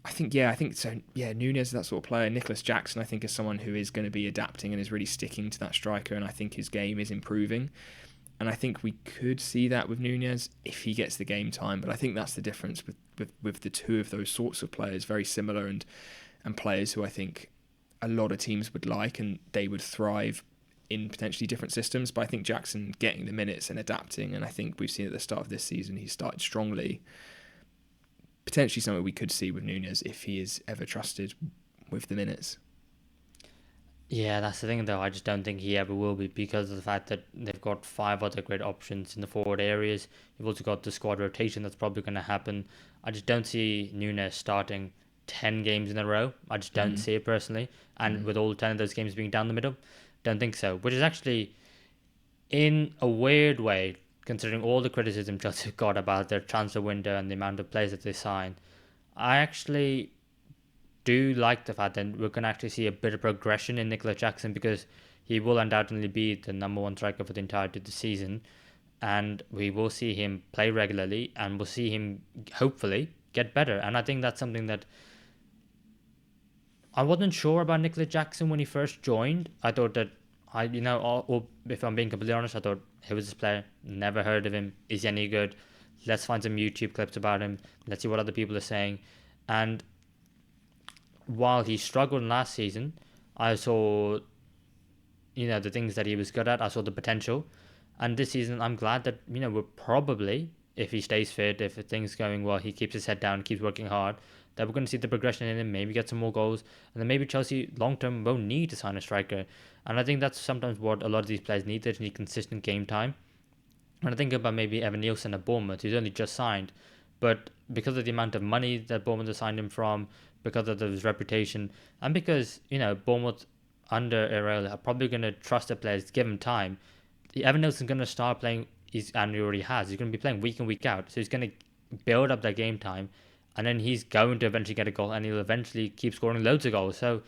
so. Yeah, Núñez is that sort of player. Nicholas Jackson, I think, is someone who is going to be adapting and is really sticking to that striker. And I think his game is improving. And I think we could see that with Núñez if he gets the game time. But I think that's the difference with the two of those sorts of players, very similar and players who I think a lot of teams would like and they would thrive in potentially different systems. But I think Jackson getting the minutes and adapting, and I think we've seen at the start of this season he started strongly. Potentially something we could see with Núñez if he is ever trusted with the minutes. Yeah, that's the thing though. I just don't think he ever will be because of the fact that they've got 5 other great options in the forward areas. You've also got the squad rotation that's probably going to happen. I just don't see Núñez starting 10 games in a row. I just don't see it personally. And with all 10 of those games being down the middle, don't think so. Which is actually, in a weird way, considering all the criticism Chelsea got about their transfer window and the amount of players that they sign, I actually do like the fact that we're going to actually see a bit of progression in Nicolas Jackson because he will undoubtedly be the number one striker for the entirety of the season. And we will see him play regularly and we'll see him hopefully get better. And I think that's something that I wasn't sure about Nicolas Jackson when he first joined. I thought that or if I'm being completely honest, I thought he was this player. Never heard of him. Is he any good? Let's find some YouTube clips about him. Let's see what other people are saying. And while he struggled last season, I saw, the things that he was good at. I saw the potential. And this season, I'm glad that, we're probably, if he stays fit, if things going well, he keeps his head down, keeps working hard, that we're going to see the progression in him, maybe get some more goals, and then maybe Chelsea long-term won't need to sign a striker. And I think that's sometimes what a lot of these players need. They need consistent game time. And I think about maybe Evan Nielsen at Bournemouth, who's only just signed, but because of the amount of money that Bournemouth has signed him from, because of his reputation, and because, Bournemouth under Areola are probably going to trust the players, give him time, Evan Nielsen's going to start playing, and he already has, he's going to be playing week in, week out, so he's going to build up that game time, and then he's going to eventually get a goal, and he'll eventually keep scoring loads of goals. So,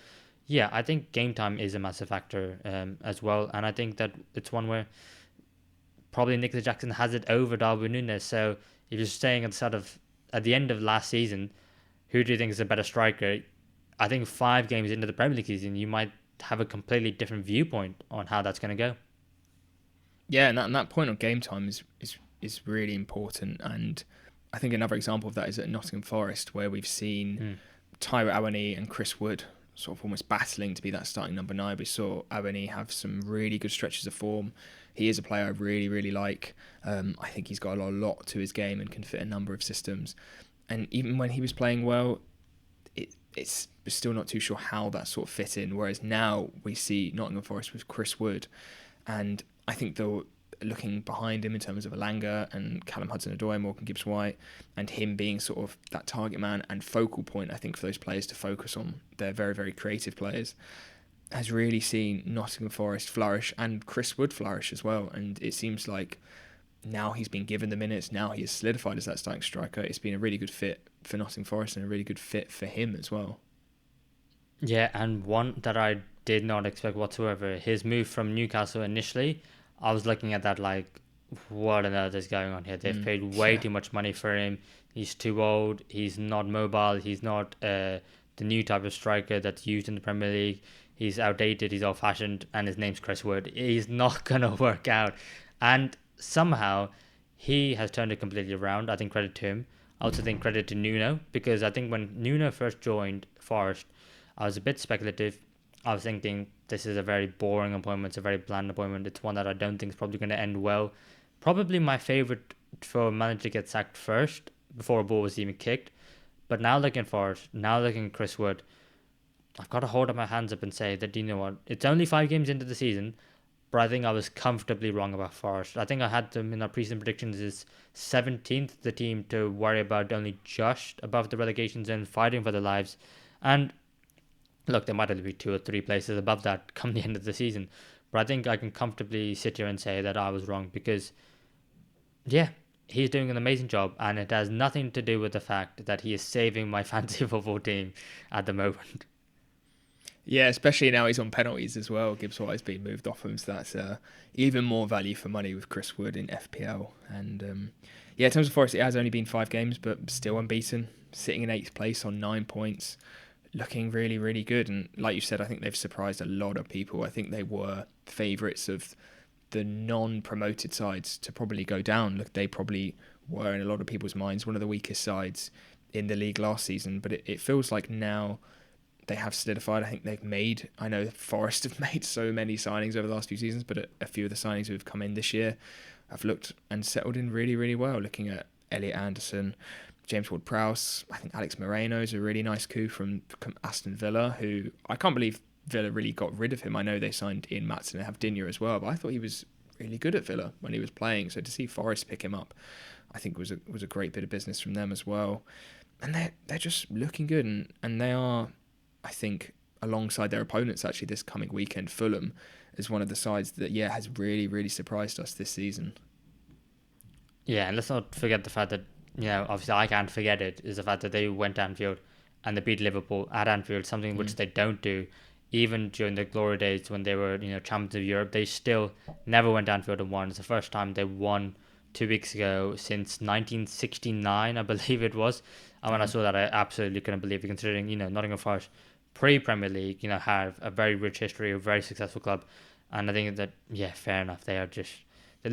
yeah, I think game time is a massive factor as well, and I think that it's one where probably Nicolas Jackson has it over Darwin Núñez. So if you're saying at the end of last season, who do you think is a better striker? I think 5 games into the Premier League season, you might have a completely different viewpoint on how that's going to go. Yeah, and that point on game time is really important. And I think another example of that is at Nottingham Forest, where we've seen Tyra Awani and Chris Wood sort of almost battling to be that starting number 9. We saw Awani have some really good stretches of form. He is a player I really, really like. I think he's got a lot to his game and can fit a number of systems. And even when he was playing well, it's still not too sure how that sort of fit in. Whereas now we see Nottingham Forest with Chris Wood, and I think they're looking behind him in terms of Alanga and Callum Hudson-Odoi, Morgan Gibbs-White, and him being sort of that target man and focal point, I think, for those players to focus on. They're very, very creative players. Has really seen Nottingham Forest flourish and Chris Wood flourish as well. And it seems like now he's been given the minutes, now he is solidified as that starting striker. It's been a really good fit for Nottingham Forest and a really good fit for him as well. Yeah, and one that I did not expect whatsoever, his move from Newcastle initially, I was looking at that like, what on earth is going on here? They've paid way too much money for him. He's too old. He's not mobile. He's not the new type of striker that's used in the Premier League. He's outdated. He's old-fashioned, and his name's Chris Wood. He's not gonna work out. And somehow, he has turned it completely around. I think credit to him. I also think credit to Nuno, because I think when Nuno first joined Forest, I was a bit speculative. I was thinking this is a very boring appointment. It's a very bland appointment. It's one that I don't think is probably going to end well. Probably my favourite for a manager to get sacked first before a ball was even kicked. But now looking forward, now looking at Chris Wood, I've got to hold up my hands up and say that, you know what, it's only 5 games into the season, but I think I was comfortably wrong about Forest. I think I had them in our preseason predictions as 17th, the team to worry about, only just above the relegation zone, fighting for their lives. And look, there might only be 2 or 3 places above that come the end of the season. But I think I can comfortably sit here and say that I was wrong because, yeah, he's doing an amazing job. And it has nothing to do with the fact that he is saving my fantasy football team at the moment. Yeah, especially now he's on penalties as well. Gibbs White has been moved off him, so that's even more value for money with Chris Wood in FPL. And yeah, in terms of Forest, it has only been 5 games, but still unbeaten, sitting in 8th place on 9 points. Looking really, really good. And like you said, I think they've surprised a lot of people. I think they were favourites of the non-promoted sides to probably go down. Look, they probably were in a lot of people's minds one of the weakest sides in the league last season. But it feels like now they have solidified. I think they've made, I know Forest have made so many signings over the last few seasons, but a few of the signings who have come in this year have looked and settled in really, really well. Looking at Elliot Anderson, James Ward-Prowse, I think Alex Moreno is a really nice coup from Aston Villa, who I can't believe Villa really got rid of him. I know they signed Ian Matson and have Digne as well, but I thought he was really good at Villa when he was playing. So to see Forest pick him up, I think was a great bit of business from them as well. And they're just looking good, and they are, I think, alongside their opponents actually this coming weekend, Fulham, is one of the sides that has really, really surprised us this season. Yeah, and let's not forget the fact that, obviously I can't forget it, is the fact that they went to Anfield and they beat Liverpool at Anfield, something which they don't do. Even during the glory days when they were, champions of Europe, they still never went to Anfield and won. It's the first time they won 2 weeks ago since 1969, I believe it was. And when I saw that, I absolutely couldn't believe it, considering, Nottingham Forest, pre-Premier League, have a very rich history, a very successful club. And I think that, fair enough, they are just, they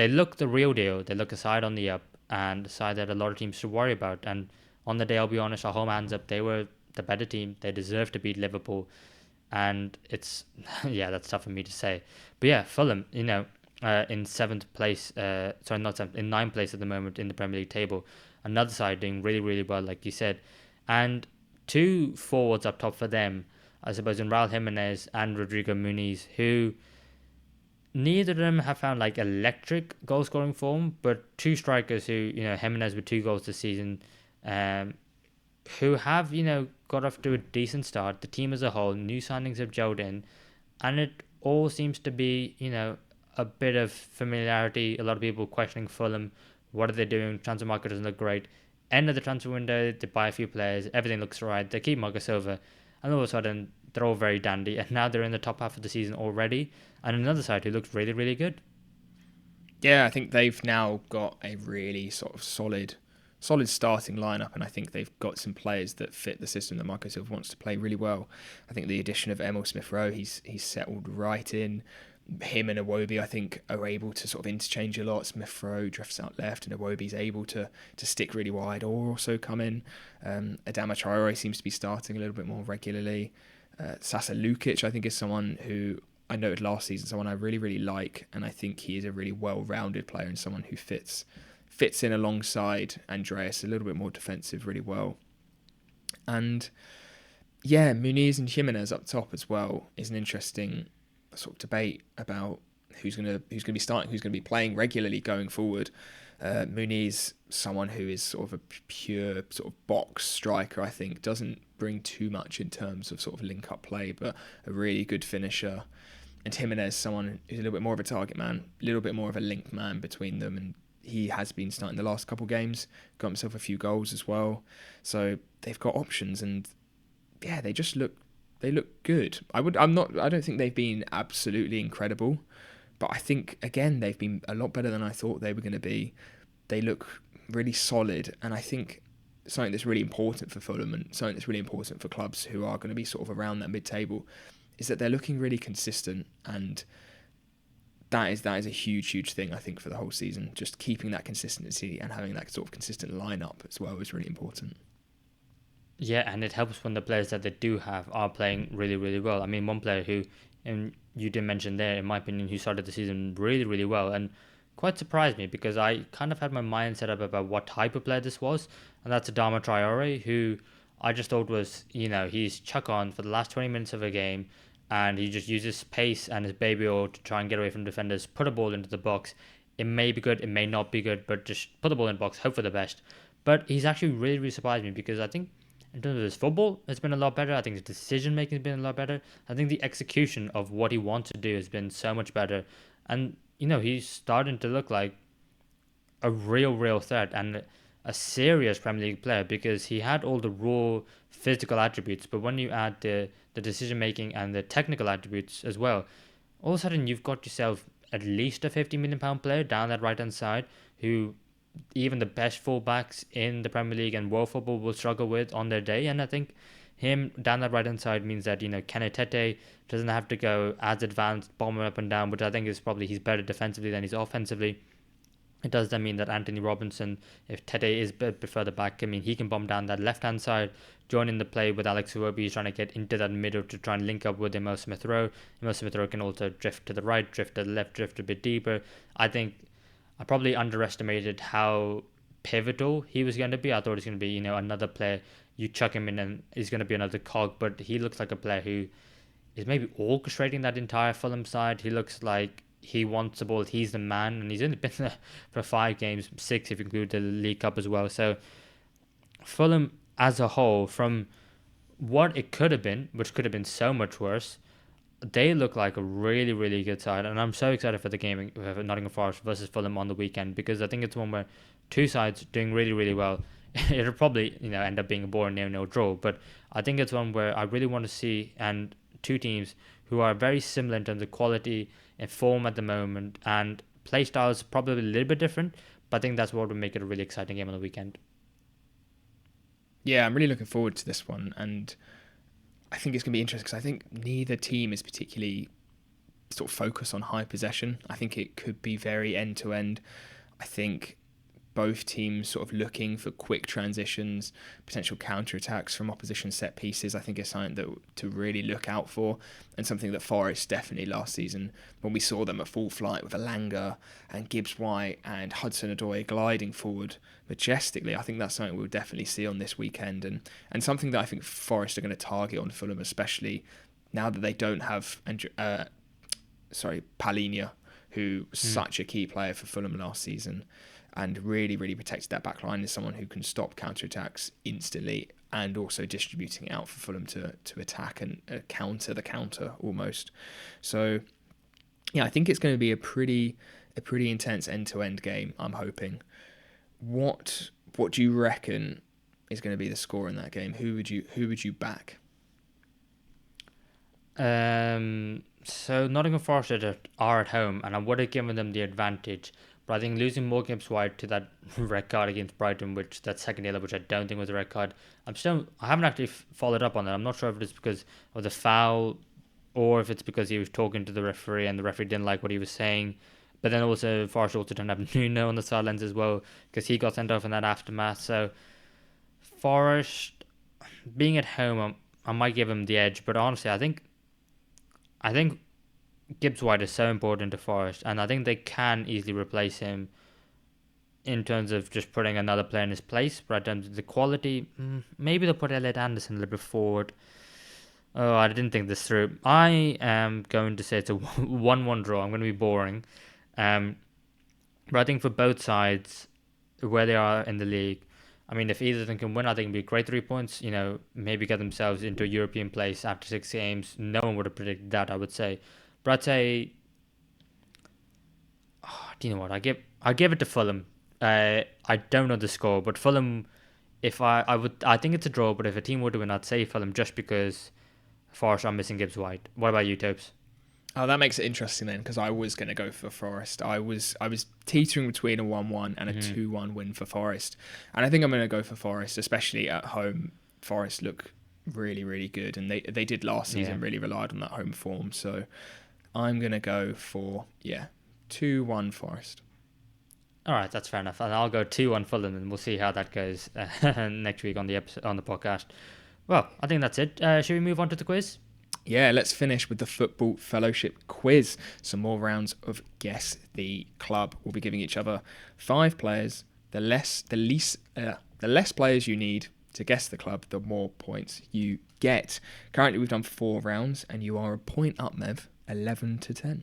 look the real deal. They look a side on the up, and a side that a lot of teams should worry about. And on the day, I'll be honest, I'll hold my hands up. They were the better team. They deserve to beat Liverpool. And it's, that's tough for me to say. But yeah, Fulham, in 7th place, in 9th place at the moment in the Premier League table. Another side doing really, really well, like you said. And 2 forwards up top for them, I suppose, in Raul Jimenez and Rodrigo Muniz, who neither of them have found like electric goal scoring form, but 2 strikers who, Jimenez with 2 goals this season, who have, got off to a decent start. The team as a whole, new signings have gelled in, and it all seems to be, a bit of familiarity. A lot of people questioning Fulham. What are they doing? Transfer market doesn't look great. End of the transfer window, they buy a few players. Everything looks right. They keep Marco Silva, and all of a sudden, they're all very dandy. And now they're in the top half of the season already. And another side who looks really, really good. Yeah, I think they've now got a really sort of solid starting lineup, and I think they've got some players that fit the system that Marco Silva wants to play really well. I think the addition of Emil Smith-Rowe, he's settled right in. Him and Iwobi, I think, are able to sort of interchange a lot. Smith-Rowe drifts out left, and Iwobi's able to stick really wide or also come in. Adama Traore seems to be starting a little bit more regularly. Sasa Lukic, I think, is someone who I noted last season, someone I really, really like, and I think he is a really well-rounded player and someone who fits in alongside Andreas, a little bit more defensive, really well. And Yeah, Muniz and Jimenez up top as well is an interesting sort of debate about who's gonna be starting, who's gonna be playing regularly going forward. Muniz, someone who is sort of a pure sort of box striker, I think, doesn't bring too much in terms of sort of link up play, but a really good finisher. And Jimenez, someone who's a little bit more of a target man, a little bit more of a link man between them, and he has been starting the last couple of games, got himself a few goals as well. So they've got options, and yeah, they look good. I don't think they've been absolutely incredible, but I think again they've been a lot better than I thought they were going to be. They look really solid, and I think something that's really important for Fulham and something that's really important for clubs who are going to be sort of around that mid-table is that they're looking really consistent, and that is a huge thing I think for the whole season. Just keeping that consistency and having that sort of consistent lineup as well is really important. Yeah, and it helps when the players that they do have are playing really, really well. I mean, one player who, and you did mention there, in my opinion, who started the season really, really well and quite surprised me because I kind of had my mind set up about what type of player this was, and that's Adama Traore, who I just thought was, he's chuck on for the last 20 minutes of a game, and he just uses pace and his baby oil to try and get away from defenders, put a ball into the box. It may be good, it may not be good, but just put the ball in the box, hope for the best. But he's actually really, really surprised me because I think in terms of his football, it's been a lot better. I think his decision making has been a lot better. I think the execution of what he wants to do has been so much better. And, he's starting to look like a real threat and a serious Premier League player because he had all the raw physical attributes. But when you add the decision making and the technical attributes as well, all of a sudden you've got yourself at least a £50 million player down that right hand side who even the best fullbacks in the Premier League and world football will struggle with on their day. And I think him down that right hand side means that, Kenetete doesn't have to go as advanced, bombing up and down, which I think is probably he's better defensively than he's offensively. It does then mean that Anthony Robinson, if Tete is a bit further back, I mean, he can bomb down that left hand side, join in the play with Alex Iwobi. He's trying to get into that middle to try and link up with Emil Smith Rowe. Emil Smith Rowe can also drift to the right, drift to the left, drift a bit deeper. I think I probably underestimated how pivotal he was going to be. I thought he was going to be, another player. You chuck him in and he's going to be another cog, but he looks like a player who is maybe orchestrating that entire Fulham side. He looks like he wants the ball. He's the man, and he's only been there for 5 games, 6 if you include the League Cup as well. So Fulham as a whole, from what it could have been, which could have been so much worse, they look like a really good side, and I'm so excited for the game of Nottingham Forest versus Fulham on the weekend because I think it's one where two sides doing really well. It'll probably end up being a boring 0-0 draw, but I think it's one where I really want to see and two teams who are very similar in terms of quality and form at the moment and play styles probably a little bit different, but I think that's what would make it a really exciting game on the weekend. Yeah, I'm really looking forward to this one, and I think it's going to be interesting because I think neither team is particularly sort of focused on high possession. I think it could be very end to end. I think both teams sort of looking for quick transitions, potential counter-attacks from opposition set pieces, I think is something that to really look out for, and something that Forest definitely last season, when we saw them at full flight with Alanga and Gibbs-White and Hudson-Odoi gliding forward majestically, I think that's something we'll definitely see on this weekend, and something that I think Forest are going to target on Fulham, especially now that they don't have Palhinha, who was such a key player for Fulham last season and really protected that back line, as someone who can stop counter-attacks instantly and also distributing it out for Fulham to attack and counter the counter almost. So yeah, I think it's going to be a pretty intense end-to-end game, I'm hoping. What do you reckon is going to be the score in that game? Who would you back? So Nottingham Forest are at home, and I would have given them the advantage. But I think losing more Gibbs-White to that red card against Brighton, which that second yellow, which I don't think was a red card, I haven't actually followed up on that. I'm not sure if it's because of the foul or if it's because he was talking to the referee and the referee didn't like what he was saying. But then also Forest also don't have Nuno on the sidelines as well because he got sent off in that aftermath. So Forest being at home, I might give him the edge. But honestly, I think Gibbs-White is so important to Forest, and I think they can easily replace him in terms of just putting another player in his place. But in terms of the quality, maybe they'll put Elliot Anderson a little bit forward. Oh, I didn't think this through. I am going to say it's a 1-1 draw. I'm going to be boring. Um, but I think for both sides, where they are in the league, I mean, if either of them can win, I think it'd be a great 3 points. Maybe get themselves into a European place after 6 games. No one would have predicted that, I would say. But I'd say, do you know what? I give it to Fulham. I don't know the score, but Fulham. If I think it's a draw. But if a team were to win, I'd say Fulham just because Forest are missing Gibbs White. What about you, Topes? Oh, that makes it interesting then, because I was going to go for Forest. I was teetering between a 1-1 and a 2-1 win for Forest, and I think I'm going to go for Forest, especially at home. Forest look really, really good, and they did last season. Really relied on that home form, so I'm going to go for 2-1 Forest. All right, that's fair enough, and I'll go 2-1 Fulham, and we'll see how that goes next week on the episode on the podcast. Well, I think that's it. Should we move on to the quiz? Yeah, let's finish with the Football Fellowship quiz. Some more rounds of Guess the Club. We'll be giving each other 5 players. The less players you need to guess the club, the more points you get. Currently, we've done 4 rounds, and you are a point up, Mev. 11-10.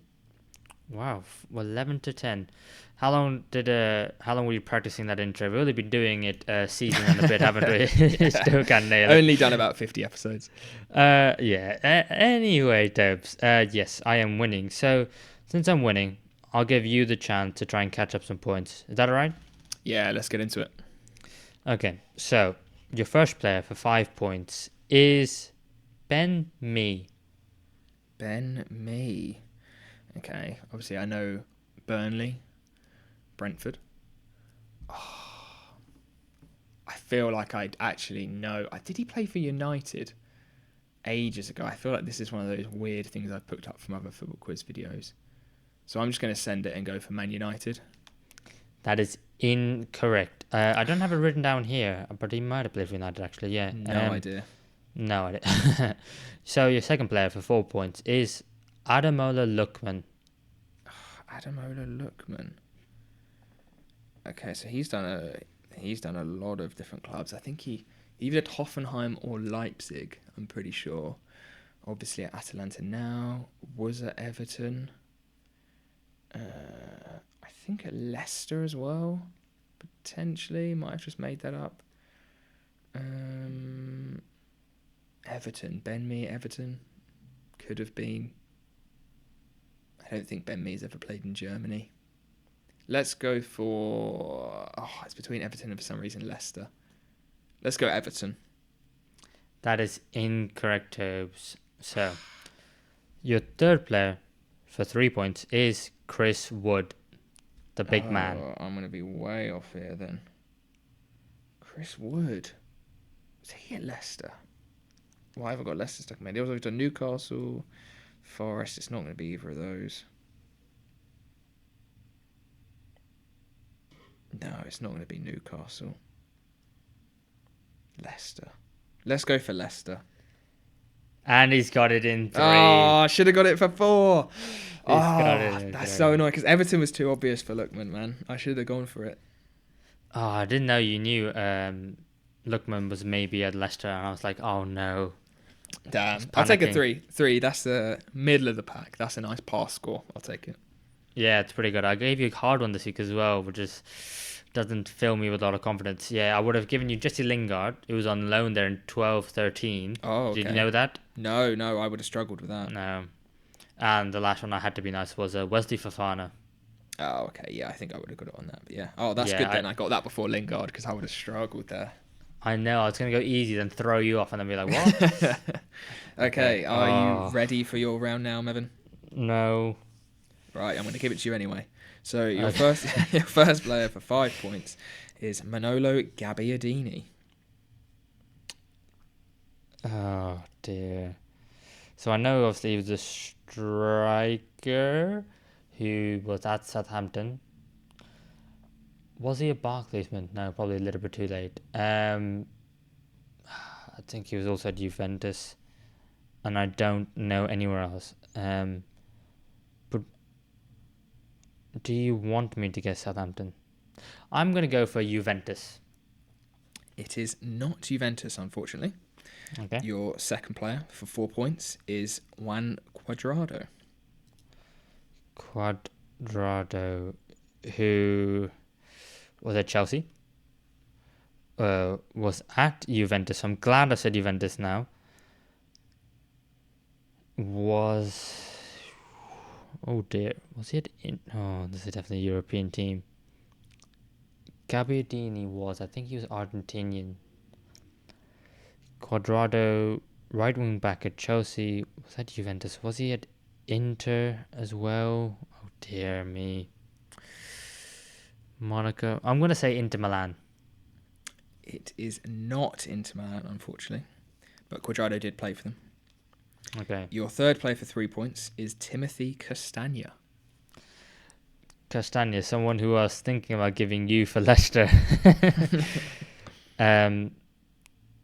Wow, well, 11-10. How long were you practicing that intro? We've only been doing it a season and a bit, haven't we? Still can't nail it. Only done about 50 episodes. Anyway, Debs, yes, I am winning. So, since I'm winning, I'll give you the chance to try and catch up some points. Is that all right? Yeah, let's get into it. Okay, so your first player for 5 points is Ben Mee. Ben Mee. Okay, obviously I know Burnley, Brentford. Oh, I feel like I actually know. Did he play for United ages ago? I feel like this is one of those weird things I've picked up from other football quiz videos. So I'm just going to send it and go for Man United. That is incorrect. I don't have it written down here, but he might have played for United actually, yeah. No idea. No idea. So your second player for 4 points is Ademola Lookman. Ademola Lookman. Okay, so he's done a lot of different clubs. I think he either at Hoffenheim or Leipzig, I'm pretty sure. Obviously at Atalanta now. Was at Everton. I think at Leicester as well. Potentially. Might have just made that up. Everton. Ben Mee, Everton. Could have been. I don't think Ben Mee's ever played in Germany. Let's go for... it's between Everton and for some reason Leicester. Let's go Everton. That is incorrect, Tobes. So, your third player for 3 points is Chris Wood, the big man. I'm going to be way off here then. Chris Wood. Was he at Leicester? Well, I haven't got Leicester stuck in my head. He was done Newcastle, Forest. It's not going to be either of those. No, it's not going to be Newcastle. Leicester. Let's go for Leicester. And he's got it in 3. Oh, I should have got it for 4. That's so annoying because Everton was too obvious for Lookman, man. I should have gone for it. Oh, I didn't know you knew Lookman was maybe at Leicester, and I was like, oh no. Damn. I'll take a 3. 3, that's the middle of the pack. That's a nice pass score. I'll take it. Yeah, it's pretty good. I gave you a hard one this week as well, which just doesn't fill me with a lot of confidence. Yeah, I would have given you Jesse Lingard, who was on loan there in 12-13. Oh, okay. Did you know that? No, I would have struggled with that. No. And the last one I had to be nice was Wesley Fofana. Oh, okay. Yeah, I think I would have got it on that. But yeah. Oh, that's good then. I got that before Lingard because I would have struggled there. I know. I was going to go easy, then throw you off and then be like, what? Okay. Are you ready for your round now, Mevin? No. Right, I'm going to give it to you anyway. So your first player for 5 points is Manolo Gabbiadini. Oh, dear. So I know obviously he was a striker who was at Southampton. Was he a Barclaysman? No, probably a little bit too late. I think he was also at Juventus. And I don't know anywhere else. But do you want me to guess Southampton? I'm going to go for Juventus. It is not Juventus, unfortunately. Okay. Your second player for 4 points is Juan Cuadrado. Cuadrado, who was at Chelsea, was at Juventus. I'm glad I said Juventus now. Oh dear, was it in? Oh, this is definitely a European team. Gabbiadini I think he was Argentinian. Cuadrado, right wing back at Chelsea, was at Juventus. Was he at Inter as well? Oh dear me. Monaco. I'm going to say Inter Milan. It is not Inter Milan, unfortunately, but Cuadrado did play for them. Okay. Your third player for 3 points is Timothy Castagna. Castagna, someone who I was thinking about giving you for Leicester.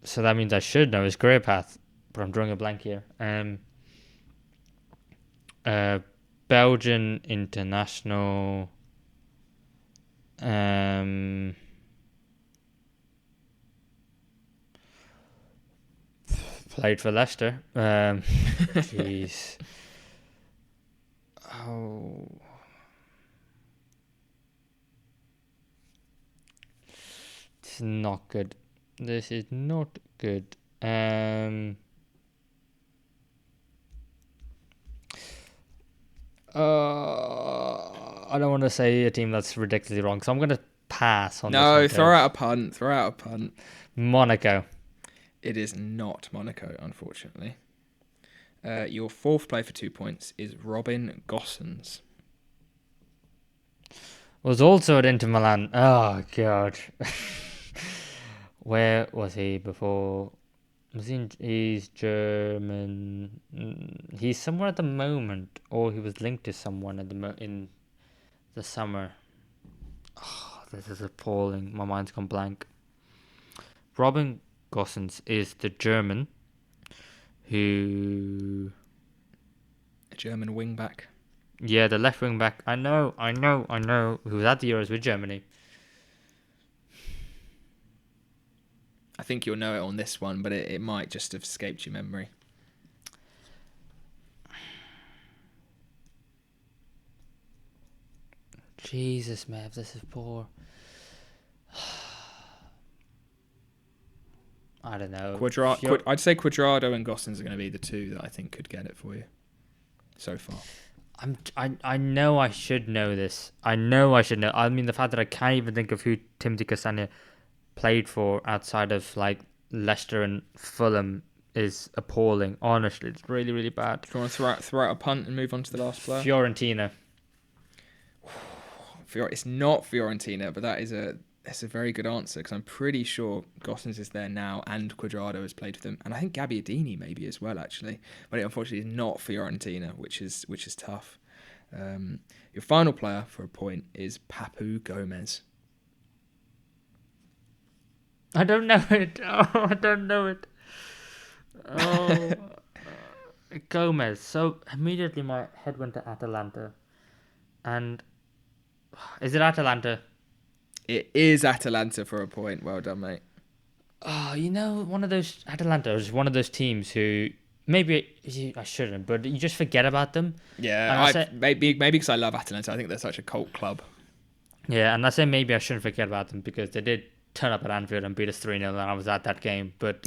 So that means I should know his career path, but I'm drawing a blank here. Belgian international. Played for Leicester. Jeez. Oh. This is not good. This is not good. I don't want to say a team that's ridiculously wrong, so I'm going to pass on this one. No, throw out a punt. Throw out a punt. Monaco. It is not Monaco, unfortunately. Your fourth player for 2 points is Robin Gosens. Was also at Inter Milan. Oh, God. Where was he before? He's German. He's somewhere at the moment, or he was linked to someone at in the summer. Oh, this is appalling. My mind's gone blank. Robin Gosens is the German who... A German wing-back. Yeah, the left wing-back. I know. Who was at the Euros with Germany. I think you'll know it on this one, but it might just have escaped your memory. Jesus, Mev, this is poor. I don't know. I'd say Cuadrado and Gosens are going to be the two that I think could get it for you so far. I know I should know this. I mean, the fact that I can't even think of who Timothy Castagna played for outside of like Leicester and Fulham is appalling. Honestly, it's really, really bad. Do you want to throw out a punt and move on to the last player? Fiorentina. It's not Fiorentina, but that's a very good answer because I'm pretty sure Gosens is there now and Cuadrado has played for them, and I think Gabbiadini maybe as well actually. But it unfortunately is not Fiorentina, which is tough. Your final player for a point is Papu Gomez. I don't know it. Oh, I don't know it. Oh, Gomez. So immediately my head went to Atalanta, and is it Atalanta? It is Atalanta for a point. Well done, mate. Oh, one of those Atalanta is one of those teams who maybe I shouldn't, but you just forget about them. Yeah, maybe because I love Atalanta. I think they're such a cult club. Yeah, and I say maybe I shouldn't forget about them because they did turn up at Anfield and beat us 3-0 and I was at that game. But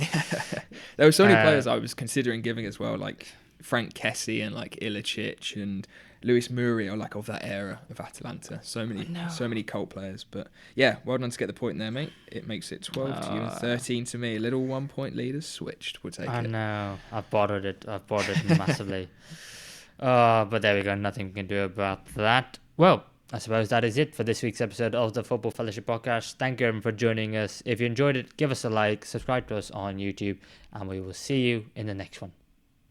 there were so many players I was considering giving as well, like Frank Kessie and like Ilicic and Luis Muriel, like of that era of Atalanta. So many cult players. But yeah, well done to get the point there, mate. It makes it 12 to you and 13 to me. A little 1 point lead has switched. We'll take it. I know. I've bothered it massively. But there we go. Nothing we can do about that. Well, I suppose that is it for this week's episode of the Football Fellowship Podcast. Thank you everyone for joining us. If you enjoyed it, give us a like, subscribe to us on YouTube, and we will see you in the next one.